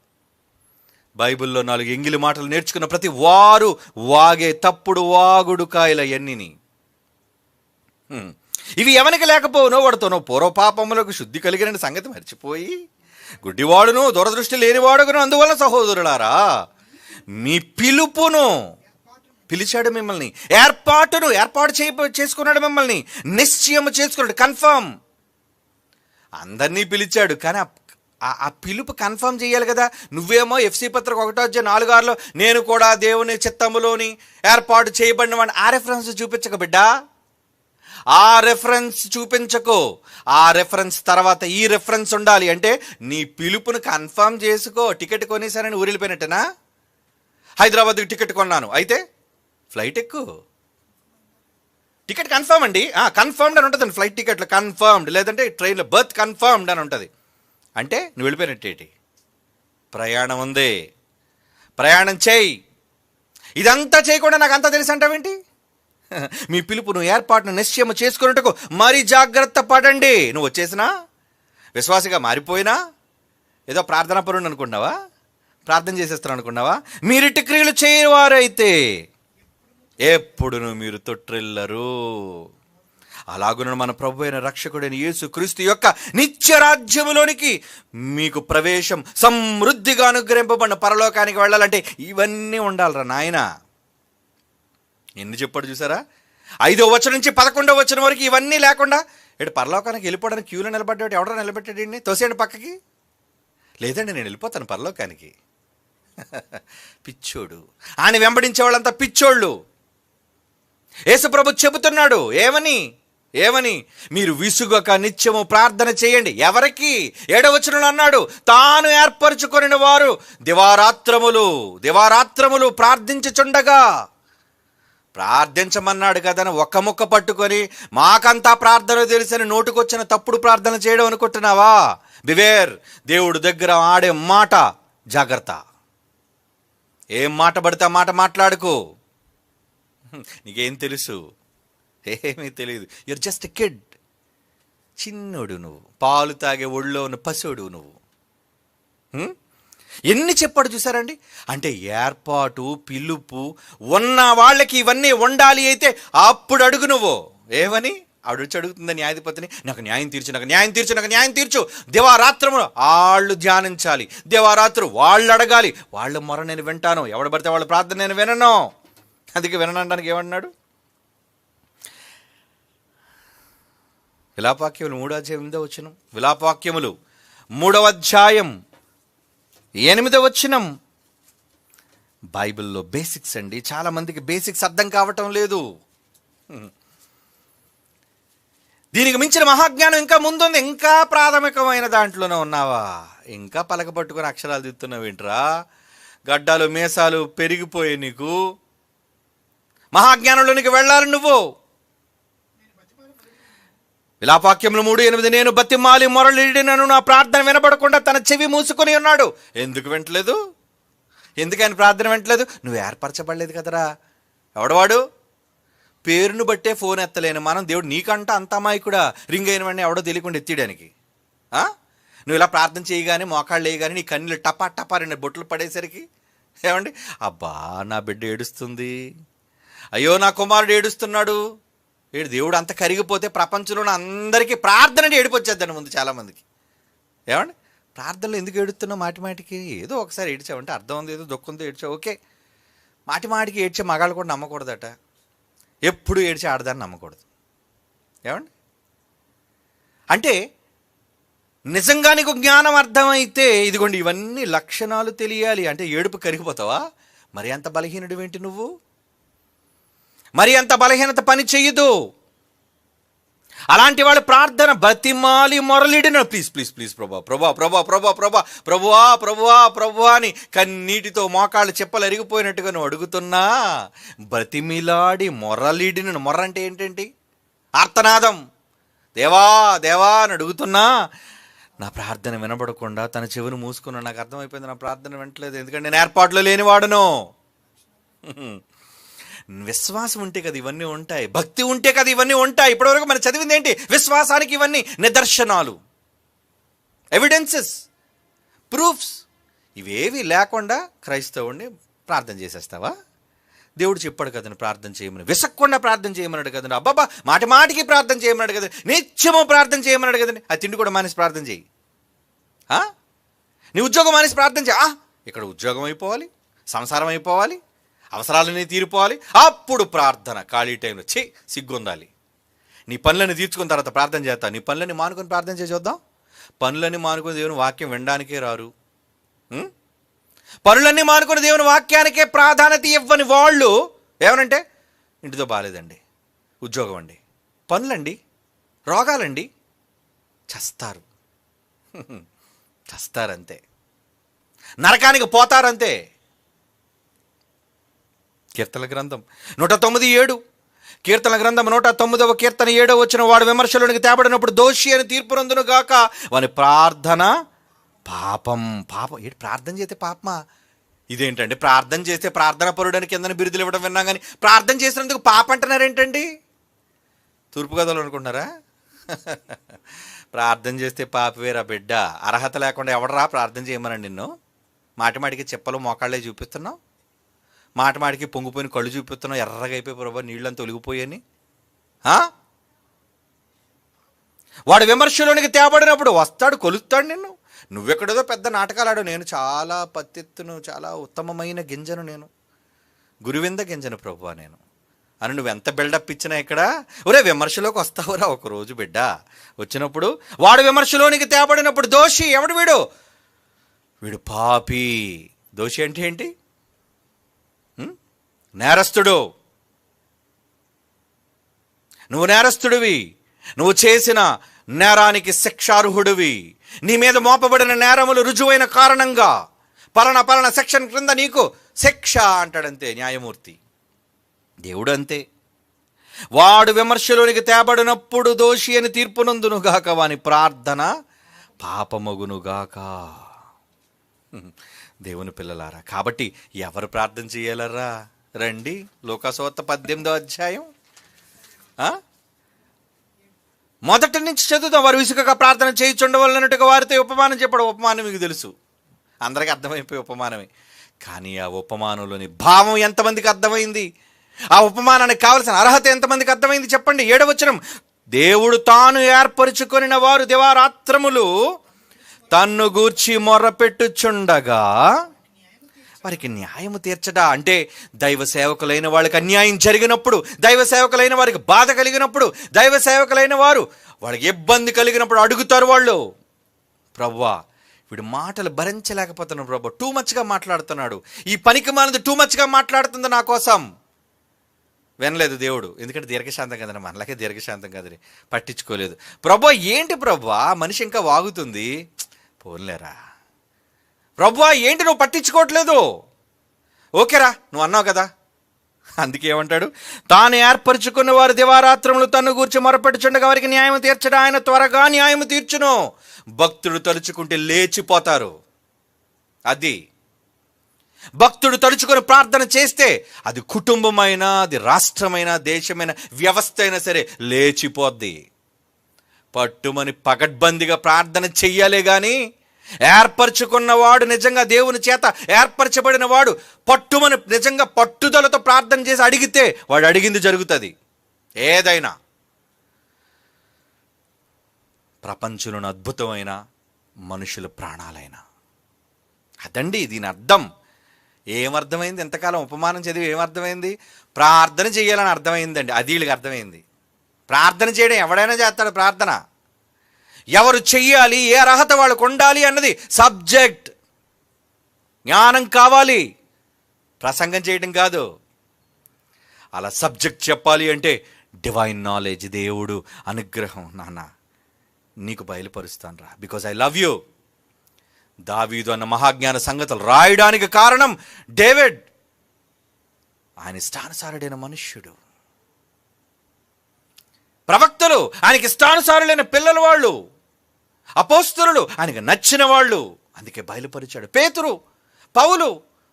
బైబిల్లో 4 ఎంగిలి మాటలు నేర్చుకున్న ప్రతి వారు వాగే తప్పుడు వాగుడు కాయల ఎన్నిని. ఇవి ఎవనికి లేకపోవునో వాడుతోనో పూర్వపాపములకు శుద్ధి కలిగిన సంగతి మర్చిపోయి గుడ్డివాడును, దూరదృష్టి లేనివాడును. అందువల్ల సహోదరులారా, మీ పిలుపును, పిలిచాడు మిమ్మల్ని, ఏర్పాటు చేసుకున్నాడు మిమ్మల్ని, నిశ్చయము చేసుకున్నాడు, కన్ఫర్మ్. అందరినీ పిలిచాడు, కానీ ఆ పిలుపు కన్ఫర్మ్ చేయాలి కదా. నువ్వేమో FC పత్రిక 1:4-6లో నేను కూడా దేవుని చిత్తములోని ఏర్పాటు చేయబడిన వాడిని. ఆ రెఫరెన్స్ చూపించక బిడ్డా, ఆ రెఫరెన్స్ చూపించకు. ఆ రెఫరెన్స్ తర్వాత ఈ రెఫరెన్స్ ఉండాలి. అంటే నీ పిలుపును కన్ఫర్మ్ చేసుకో. టికెట్ కొనేసానని ఊరిపోయినట్టేనా? హైదరాబాద్కి టికెట్ కొన్నాను, అయితే ఫ్లైట్ ఎక్కు. టికెట్ కన్ఫర్మ్ అండి, కన్ఫర్మ్డ్ అని ఉంటుంది ఫ్లైట్ టికెట్లో, కన్ఫర్మ్డ్. లేదంటే ట్రైన్లో బర్త్ కన్ఫర్మ్డ్ అని ఉంటుంది. అంటే నువ్వు వెళ్ళిపోయినట్టేటి. ప్రయాణం ఉంది, ప్రయాణం చేయి. ఇదంతా చేయకుండా నాకు అంతా తెలుసు అంటావేంటి? మీ పిలుపును ఏర్పాటును నిశ్చయము చేసుకున్నట్టుకు మరి జాగ్రత్త పడండి. నువ్వు వచ్చేసినా, విశ్వాసిగా మారిపోయినా, ఏదో ప్రార్థనా పరుడు అనుకున్నావా, ప్రార్థన చేసేస్తాను అనుకున్నావా, మీరిటి క్రియలు చేయవారైతే ఎప్పుడును మీరు తొట్టిల్లరు. అలాగున మన ప్రభు అయిన రక్షకుడైన యేసు క్రీస్తు యొక్క నిత్య రాజ్యములోనికి మీకు ప్రవేశం సమృద్ధిగా అనుగ్రహింపబడిన పరలోకానికి వెళ్ళాలంటే ఇవన్నీ ఉండాలిరా నాయన. ఎన్ని చెప్పాడు చూసారా? 5వ వచనం నుంచి 11వ వచనం వరకు ఇవన్నీ లేకుండా ఇటు పరలోకానికి వెళ్ళిపోవడానికి క్యూలో నిలబడ్డాడు. ఎవడో నిలబెట్టాడండి, తోసేయండి పక్కకి. లేదండి నేను వెళ్ళిపోతాను పరలోకానికి. పిచ్చోడు. ఆయన వెంబడించే వాళ్ళంతా పిచ్చోళ్ళు. యేసుప్రభు చెబుతున్నాడు ఏమని మీరు విసుగక నిత్యము ప్రార్థన చేయండి. ఎవరికి? 7వ వచనంలో అన్నాడు, తాను ఏర్పరచుకొనిన వారు దివారాత్రములు ప్రార్థించుచుండగా. ప్రార్థించమన్నాడు కదని ఒక్క ముక్క పట్టుకొని మాకంతా ప్రార్థన తెలుసని నోటుకొచ్చిన తప్పుడు ప్రార్థన చేయడం అనుకుంటున్నావా? బివేర్. దేవుడు దగ్గర ఆడే మాట జాగ్రత్త. ఏం మాట పడితే మాట మాట్లాడుకో. నీకేం తెలుసు? ఏమీ తెలియదు. You're just a kid. చిన్నోడు నువ్వు, పాలు తాగే ఒళ్ళో ఉన్న పశువుడు నువ్వు. ఎన్ని చెప్పాడు చూసారండి. అంటే ఏర్పాటు, పిలుపు ఉన్న వాళ్ళకి ఇవన్నీ ఉండాలి. అయితే అప్పుడు అడుగు నువ్వు ఏమని. ఆవిడ వచ్చి అడుగుతుంది న్యాయాధిపతిని, నాకు న్యాయం తీర్చు, నాకు న్యాయం తీర్చు, నాకు న్యాయం తీర్చు. దేవారాత్రము వాళ్ళు ధ్యానించాలి, దేవారాత్రు వాళ్ళు అడగాలి, వాళ్ళ మొర నేను వింటాను, ఎవడు పడితే వాళ్ళ ప్రార్థన నేను వినను. అందుకే వినడానికి ఏమన్నాడు? విలాపవాక్యములు 3వ అధ్యాయం 8వ వచనం, విలాపవాక్యములు 3వ అధ్యాయం 8వ వచనం. బైబిల్లో బేసిక్స్ అండి. చాలా మందికి బేసిక్స్ అర్థం కావటం లేదు. దీనికి మించిన మహాజ్ఞానం ఇంకా ముందుంది. ఇంకా ప్రాథమికమైన దాంట్లోనే ఉన్నావా? ఇంకా పలక పట్టుకుని అక్షరాలు దిద్దుతున్నావు ఏంట్రా? గడ్డాలు మీసాలు పెరిగిపోయే నీకు మహాజ్ఞానంలోనికి వెళ్ళాలి నువ్వు. విలాపవాక్యములు 3:8, నేను బతిమాలి మొరలిడినను నా ప్రార్థన వినబడకుండా తన చెవి మూసుకొని ఉన్నాడు. ఎందుకు వింటలేదు? ఎందుకు ఆయన ప్రార్థన వింటలేదు? నువ్వు ఏర్పరచబడలేదు కదరా. ఎవడవాడు? పేరును బట్టే ఫోన్ ఎత్తలేను మనం. దేవుడు నీకంట అంత అమాయకుడా? రింగ్ అయిన వాడిని ఎవడో తెలియకుండా ఎత్తియడానికి. నువ్వు ఇలా ప్రార్థన చేయగానే, మోకాళ్ళు వేయగానే నీ కన్నులు టపా టపా 2 బొట్లు పడేసరికి ఏమండి, అబ్బా నా బిడ్డ ఏడుస్తుంది, అయ్యో నా కుమారుడు ఏడుస్తున్నాడు. దేవుడు అంత కరిగిపోతే ప్రపంచంలో అందరికీ ప్రార్థన అంటే ఏడుపు వచ్చేద్దండి ముందు చాలామందికి. ఏమండి, ప్రార్థనలో ఎందుకు ఏడుస్తున్నావు మాటిమాటికి? ఏదో ఒకసారి ఏడ్చావంటే అర్థం ఉంది, ఏదో దుఃఖంతో ఏడ్చావు, ఓకే. మాటిమాటికి ఏడ్చే మగాళ్ళు కూడా నమ్మకూడదట. ఎప్పుడు ఏడ్చి ఆడదాన్ని నమ్మకూడదు. ఏమండి, అంటే నిజంగా నీకు జ్ఞానం అర్థమైతే ఇదిగోండి ఇవన్నీ లక్షణాలు తెలియాలి. అంటే ఏడుపు కరిగిపోతావా? మరి అంత బలహీనుడు ఏంటి నువ్వు? మరి అంత బలహీనత పని చెయ్యదు. అలాంటి వాళ్ళు ప్రార్థన బతిమాలి మొరలిడిన, ప్లీజ్ ప్లీజ్ ప్లీజ్ ప్రభా ప్రభా ప్రభా ప్రభా ప్రభా ప్రభువా ప్రభువా ప్రభువా అని కన్నీటితో మోకాళ్ళు చెప్పలు అరిగిపోయినట్టుగా నువ్వు అడుగుతున్నా, బతిమిలాడి మొరలిడిన, మొర్ర అంటే ఏంటండి? ఆర్తనాదం. దేవా దేవా అని అడుగుతున్నా నా ప్రార్థన వినబడకుండా తన చెవిని మూసుకున్నా. నాకు అర్థమైపోయింది నా ప్రార్థన వినట్లేదు, ఎందుకంటే నేను ఏర్పాట్లో లేనివాడును. విశ్వాసం ఉంటే కదా ఇవన్నీ ఉంటాయి, భక్తి ఉంటే కదా ఇవన్నీ ఉంటాయి. ఇప్పటివరకు మనం చదివింది ఏంటి? విశ్వాసానికి ఇవన్నీ నిదర్శనాలు, ఎవిడెన్సెస్, ప్రూఫ్స్. ఇవేవి లేకుండా క్రైస్తవుడిని ప్రార్థన చేసేస్తావా? దేవుడు చెప్పాడు కదండి ప్రార్థన చేయమని, విసక్కుండా ప్రార్థన చేయమన్నాడు కదండి. అబ్బాబా మాటి మాటికి ప్రార్థన చేయమన్నాడు కదండి, నిత్యము ప్రార్థన చేయమన్నాడు కదండి. ఆ తిండి కూడా మానేసి ప్రార్థన చేయి. నీ ఉద్యోగం మానేసి ప్రార్థన చేయి. ఇక్కడ ఉద్యోగం అయిపోవాలి, సంసారం అయిపోవాలి, అవసరాలన్నీ తీరిపోవాలి, అప్పుడు ప్రార్థన. ఖాళీ టైంలో సిగ్గుండాలి. నీ పనులని తీర్చుకున్న తర్వాత ప్రార్థన చేస్తా. నీ పనులని మానుకొని ప్రార్థన చేసి చూద్దాం. పనులన్నీ మానుకొని దేవుని వాక్యం వినడానికే రారు. పనులన్నీ మానుకొని దేవుని వాక్యానికే ప్రాధాన్యత ఇవ్వని వాళ్ళు ఏమనంటే ఇంటితో బాగాలేదండి, ఉద్యోగం అండి, పనులండి, రోగాలండి, చస్తారు. చస్తారంతే, నరకానికి పోతారంతే. కీర్తన గ్రంథం 109:7, కీర్తన గ్రంథం 109వ కీర్తన 7వ వచనం, వాడు విమర్శలోనికి తేబడినప్పుడు దోషి అని తీర్పు నందును గాక, వాని ప్రార్థన పాపం. పాపం ఏంటి? ప్రార్థన చేస్తే పాపమా? ఇదేంటండి ప్రార్థన చేస్తే ప్రార్థన పరుడని కిందని బిరుదులు ఇవ్వడం విన్నాం, కానీ ప్రార్థన చేసినందుకు పాప అంటున్నారేంటండి? తూర్పుగోదావరి అనుకుంటున్నారా? ప్రార్థన చేస్తే పాపవేరా బిడ్డ. అర్హత లేకుండా ఎవడరా ప్రార్థన చేయమనండి నిన్ను? మాటిమాటికి చెప్పలు మోకాళ్ళే చూపిస్తున్నావు, మాటిమాటికి పొంగిపోయిన కళ్ళు చూపిస్తున్నావు, ఎర్రగా అయిపోయి ప్రభా నీళ్ళంతా ఒలిగిపోయాని. వాడు విమర్శలోనికి తేబడినప్పుడు వస్తాడు, కొలుస్తాడు నిన్ను. నువ్వెక్కడేదో పెద్ద నాటకాలు ఆడు, నేను చాలా పత్తిత్తును, చాలా ఉత్తమమైన గింజను, నేను గురువింద గింజను ప్రభువా నేను అని నువ్వు ఎంత బిల్డప్ ఇచ్చినా ఇక్కడ ఒరే విమర్శలోకి వస్తావురా ఒకరోజు బిడ్డ. వచ్చినప్పుడు వాడు విమర్శలోనికి తేబడినప్పుడు దోషి. ఎవడు వీడు? వీడు పాపి. దోషి అంటే ఏంటి? నేరస్తుడు. నువ్వు నేరస్తుడివి, నువ్వు చేసిన నేరానికి శిక్షార్హుడివి. నీ మీద మోపబడిన నేరములు రుజువైన కారణంగా పలానా సెక్షన్ క్రింద నీకు శిక్ష అంటాడంతే న్యాయమూర్తి. దేవుడు అంతే. వాడు విమర్శలోనికి తేబడినప్పుడు దోషి అని తీర్పునందునుగాక, వాని ప్రార్థన పాపమగునుగాక. దేవుని పిల్లలారా, కాబట్టి ఎవరు ప్రార్థన చేయాలరా? రండి, లోకాసువార్త 18వ అధ్యాయం మొదటి నుంచి చదువుతాం. వారు విసుకగా ప్రార్థన చేయుచుండవలనట్టుగా వారితో ఉపమానం చెప్పడం. ఉపమానం మీకు తెలుసు. అందరికీ అర్థమైపోయి ఉపమానమే. కానీ ఆ ఉపమానంలోని భావం ఎంతమందికి అర్థమైంది? ఆ ఉపమానానికి కావలసిన అర్హత ఎంతమందికి అర్థమైంది చెప్పండి. 7వ వచనం, దేవుడు తాను ఏర్పరచుకొనిన వారు దివారాత్రములు తన్ను గూర్చి మొర్రపెట్టుచుండగా వారికి న్యాయము తీర్చడా. అంటే దైవ సేవకులైన వాళ్ళకి అన్యాయం జరిగినప్పుడు, దైవ సేవకులైన వారికి బాధ కలిగినప్పుడు, దైవ సేవకులైన వారు వాళ్ళకి ఇబ్బంది కలిగినప్పుడు అడుగుతారు వాళ్ళు, ప్రభువా వీడు మాటలు భరించలేకపోతున్నాడు ప్రభు, టూ మచ్గా మాట్లాడుతున్నాడు, ఈ పనికి మానది టూ మచ్గా మాట్లాడుతుంది నా కోసం. వినలేదు దేవుడు, ఎందుకంటే దీర్ఘశాంతం కదండి, మనలాగే దీర్ఘశాంతం కదండి, పట్టించుకోలేదు. ప్రభు ఏంటి ప్రభు మనిషి ఇంకా వాగుతుంది, పోన్లేరా ప్రభు ఏంటి నువ్వు పట్టించుకోవట్లేదు, ఓకేరా నువ్వు అన్నావు కదా. అందుకే ఏమంటాడు, తాను ఏర్పరచుకున్న వారు దివారాత్రములు తన్ను గూర్చి మొరపెట్టుచుండగా వారికి న్యాయం తీర్చడం ఆయన త్వరగా న్యాయం తీర్చును. భక్తుడు తలుచుకుంటే లేచిపోతారు. అది భక్తుడు తలుచుకొని ప్రార్థన చేస్తే అది కుటుంబమైనా, అది రాష్ట్రమైనా, దేశమైనా, వ్యవస్థ అయినా సరే లేచిపోద్ది. పట్టుమని పకడ్బందీగా ప్రార్థన చెయ్యాలే కానీ ఏర్పరచుకున్నవాడు, నిజంగా దేవుని చేత ఏర్పరచబడిన వాడు పట్టుమని నిజంగా పట్టుదలతో ప్రార్థన చేసి అడిగితే వాడు అడిగింది జరుగుతుంది. ఏదైనా ప్రపంచంలోని అద్భుతమైన మనుషుల ప్రాణాలైనా. అదండి దీని అర్థం. ఏమర్థమైంది? ఎంతకాలం ఉపమానం చదివి ఏమర్థమైంది? ప్రార్థన చేయాలని అర్థమైందండి. అది వీళ్ళకి అర్థమైంది. ప్రార్థన చేయడం ఎవడైనా చేస్తాడు. ప్రార్థన ఎవరు చెయ్యాలి, ఏ అర్హత వాళ్ళకు ఉండాలి అన్నది సబ్జెక్ట్. జ్ఞానం కావాలి, ప్రసంగం చేయడం కాదు. అలా సబ్జెక్ట్ చెప్పాలి అంటే డివైన్ నాలెడ్జ్, దేవుడు అనుగ్రహం, నాన్న నీకు బయలుపరుస్తాను రా, బికాజ్ ఐ లవ్ యూ. దావీదు అన్న మహాజ్ఞాన సంగతులు రాయడానికి కారణం డేవిడ్. ఆయన ఇష్టానుసారుడైన మనుష్యుడు. ప్రవక్తలు ఆయనకి ఇష్టానుసారులైన పిల్లల వాళ్ళు, అపోస్తలులు ఆయనకి నచ్చిన వాళ్ళు, అందుకే బయలుపరిచాడు. పేతురు, పౌలు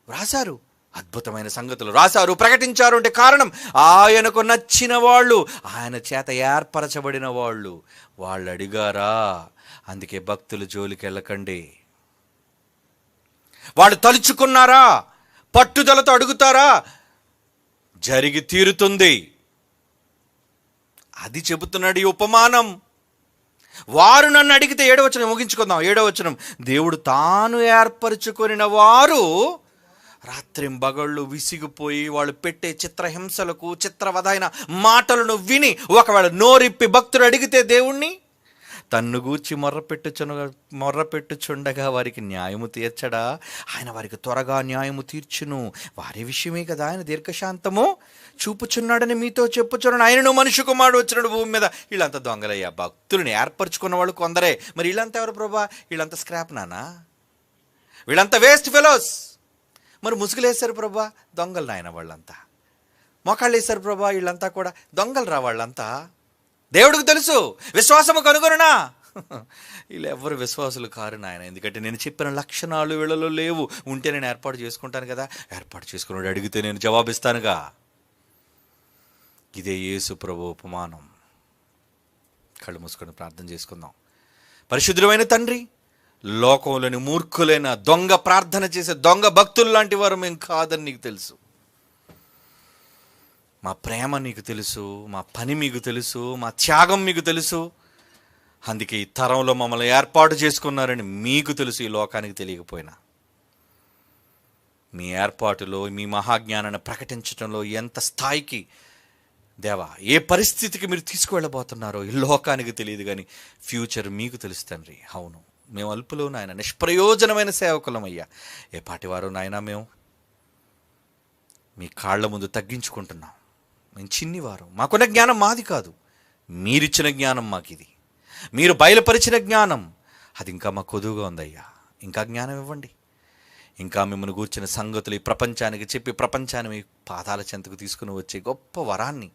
రాశారు, అద్భుతమైన సంగతులు రాశారు, ప్రకటించారు. అంటే కారణం ఆయనకు నచ్చిన వాళ్ళు, ఆయన చేత ఏర్పరచబడిన వాళ్ళు. వాళ్ళు అడిగారా? అందుకే భక్తులు జోలికి వెళ్ళకండి. వాళ్ళు తలుచుకున్నారా? పట్టుదలతో అడుగుతారా? జరిగి తీరుతుంది. అది చెబుతున్నాడు ఈ ఉపమానం. వారు నన్ను అడిగితే, 7వ వచనం ముగించుకుందాం. 7వ వచనం, దేవుడు తాను ఏర్పరచుకొనిన వారు రాత్రింబగళ్ళు విసిగిపోయి వాళ్ళు పెట్టే చిత్రహింసలకు, చిత్రవధైన మాటలను విని ఒకవేళ నోరిప్పి భక్తుడు అడిగితే దేవుణ్ణి తన్ను గూర్చి మొర్రపెట్టుచుండగా వారికి న్యాయము తీర్చడా. ఆయన వారికి త్వరగా న్యాయము తీర్చును. వారి విషయమే కదా ఆయన దీర్ఘశాంతము చూపుచున్నాడని మీతో చెప్పుచున్నాడు. ఆయనను మనుష్య కుమారుడు వచ్చినాడు భూమి మీద. వీళ్ళంతా దొంగలయ్యా. భక్తులను ఏర్పరచుకున్న వాళ్ళు కొందరే. మరి వీళ్ళంతా ఎవరు ప్రభా? వీళ్ళంతా స్క్రాప్ నానా, వీళ్ళంతా వేస్ట్ ఫెలోస్. మరి ముసుగులేశారు ప్రభా, దొంగలు నాయన వాళ్ళంతా. మోకాళ్ళు వేశారు ప్రభా, వీళ్ళంతా కూడా దొంగలు రా వాళ్ళంతా. దేవుడికి తెలుసు, విశ్వాసము కనుగొనునా. వీళ్ళు ఎవరు విశ్వాసులు కారు నాయన. ఎందుకంటే నేను చెప్పిన లక్షణాలు వీళ్ళలో లేవు. ఉంటే నేను ఏర్పాటు చేసుకుంటాను కదా, ఏర్పాటు చేసుకున్నాడు అడిగితే నేను జవాబిస్తానుగా. ఇదే యేసు ప్రభు ఉపమానం. కళ్ళు మూసుకొని ప్రార్థన చేసుకుందాం. పరిశుద్ధులైన తండ్రి, లోకంలోని మూర్ఖులైన దొంగ ప్రార్థన చేసే దొంగ భక్తులు లాంటి వారు మేము కాదని నీకు తెలుసు. మా ప్రేమ నీకు తెలుసు, మా పని మీకు తెలుసు, మా త్యాగం మీకు తెలుసు. అందుకే ఈ తరంలో మమ్మల్ని ఏర్పాటు చేసుకున్నారని మీకు తెలుసు. ఈ లోకానికి తెలియకపోయినా మీ ఏర్పాటులో, మీ మహాజ్ఞానాన్ని ప్రకటించడంలో ఎంత స్థాయికి దేవా, ఏ పరిస్థితికి మీరు తీసుకువెళ్ళబోతున్నారో ఈ లోకానికి తెలియదు, కానీ ఫ్యూచర్ మీకు తెలుసు తండ్రి. అవును, మేము అల్పులో నాయన నిష్ప్రయోజనమైన సేవకులమయ్యా. ఏ పాటివారు నాయన మేము మీ కాళ్ళ ముందు తగ్గించుకుంటున్నాం. మేము చిన్నివారు, మాకున్న జ్ఞానం మాది కాదు, మీరిచ్చిన జ్ఞానం మాకిది. మీరు బయలుపరిచిన జ్ఞానం అది ఇంకా మాకు కొదువుగా ఉందయ్యా. ఇంకా జ్ఞానం ఇవ్వండి. ఇంకా మిమ్మల్ని గూర్చిన సంగతులు ఈ ప్రపంచానికి చెప్పి ప్రపంచాన్ని మీ పాదాల చెంతకు తీసుకుని వచ్చే గొప్ప వరాన్ని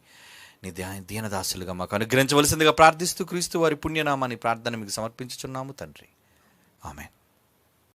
నీ దీనదాసులుగా మాకు అనుగ్రహించవలసిందిగా ప్రార్థిస్తూ క్రీస్తు వారి పుణ్యనామాన్ని ప్రార్థన మీకు సమర్పించుచున్నాము తండ్రి. ఆమేన్.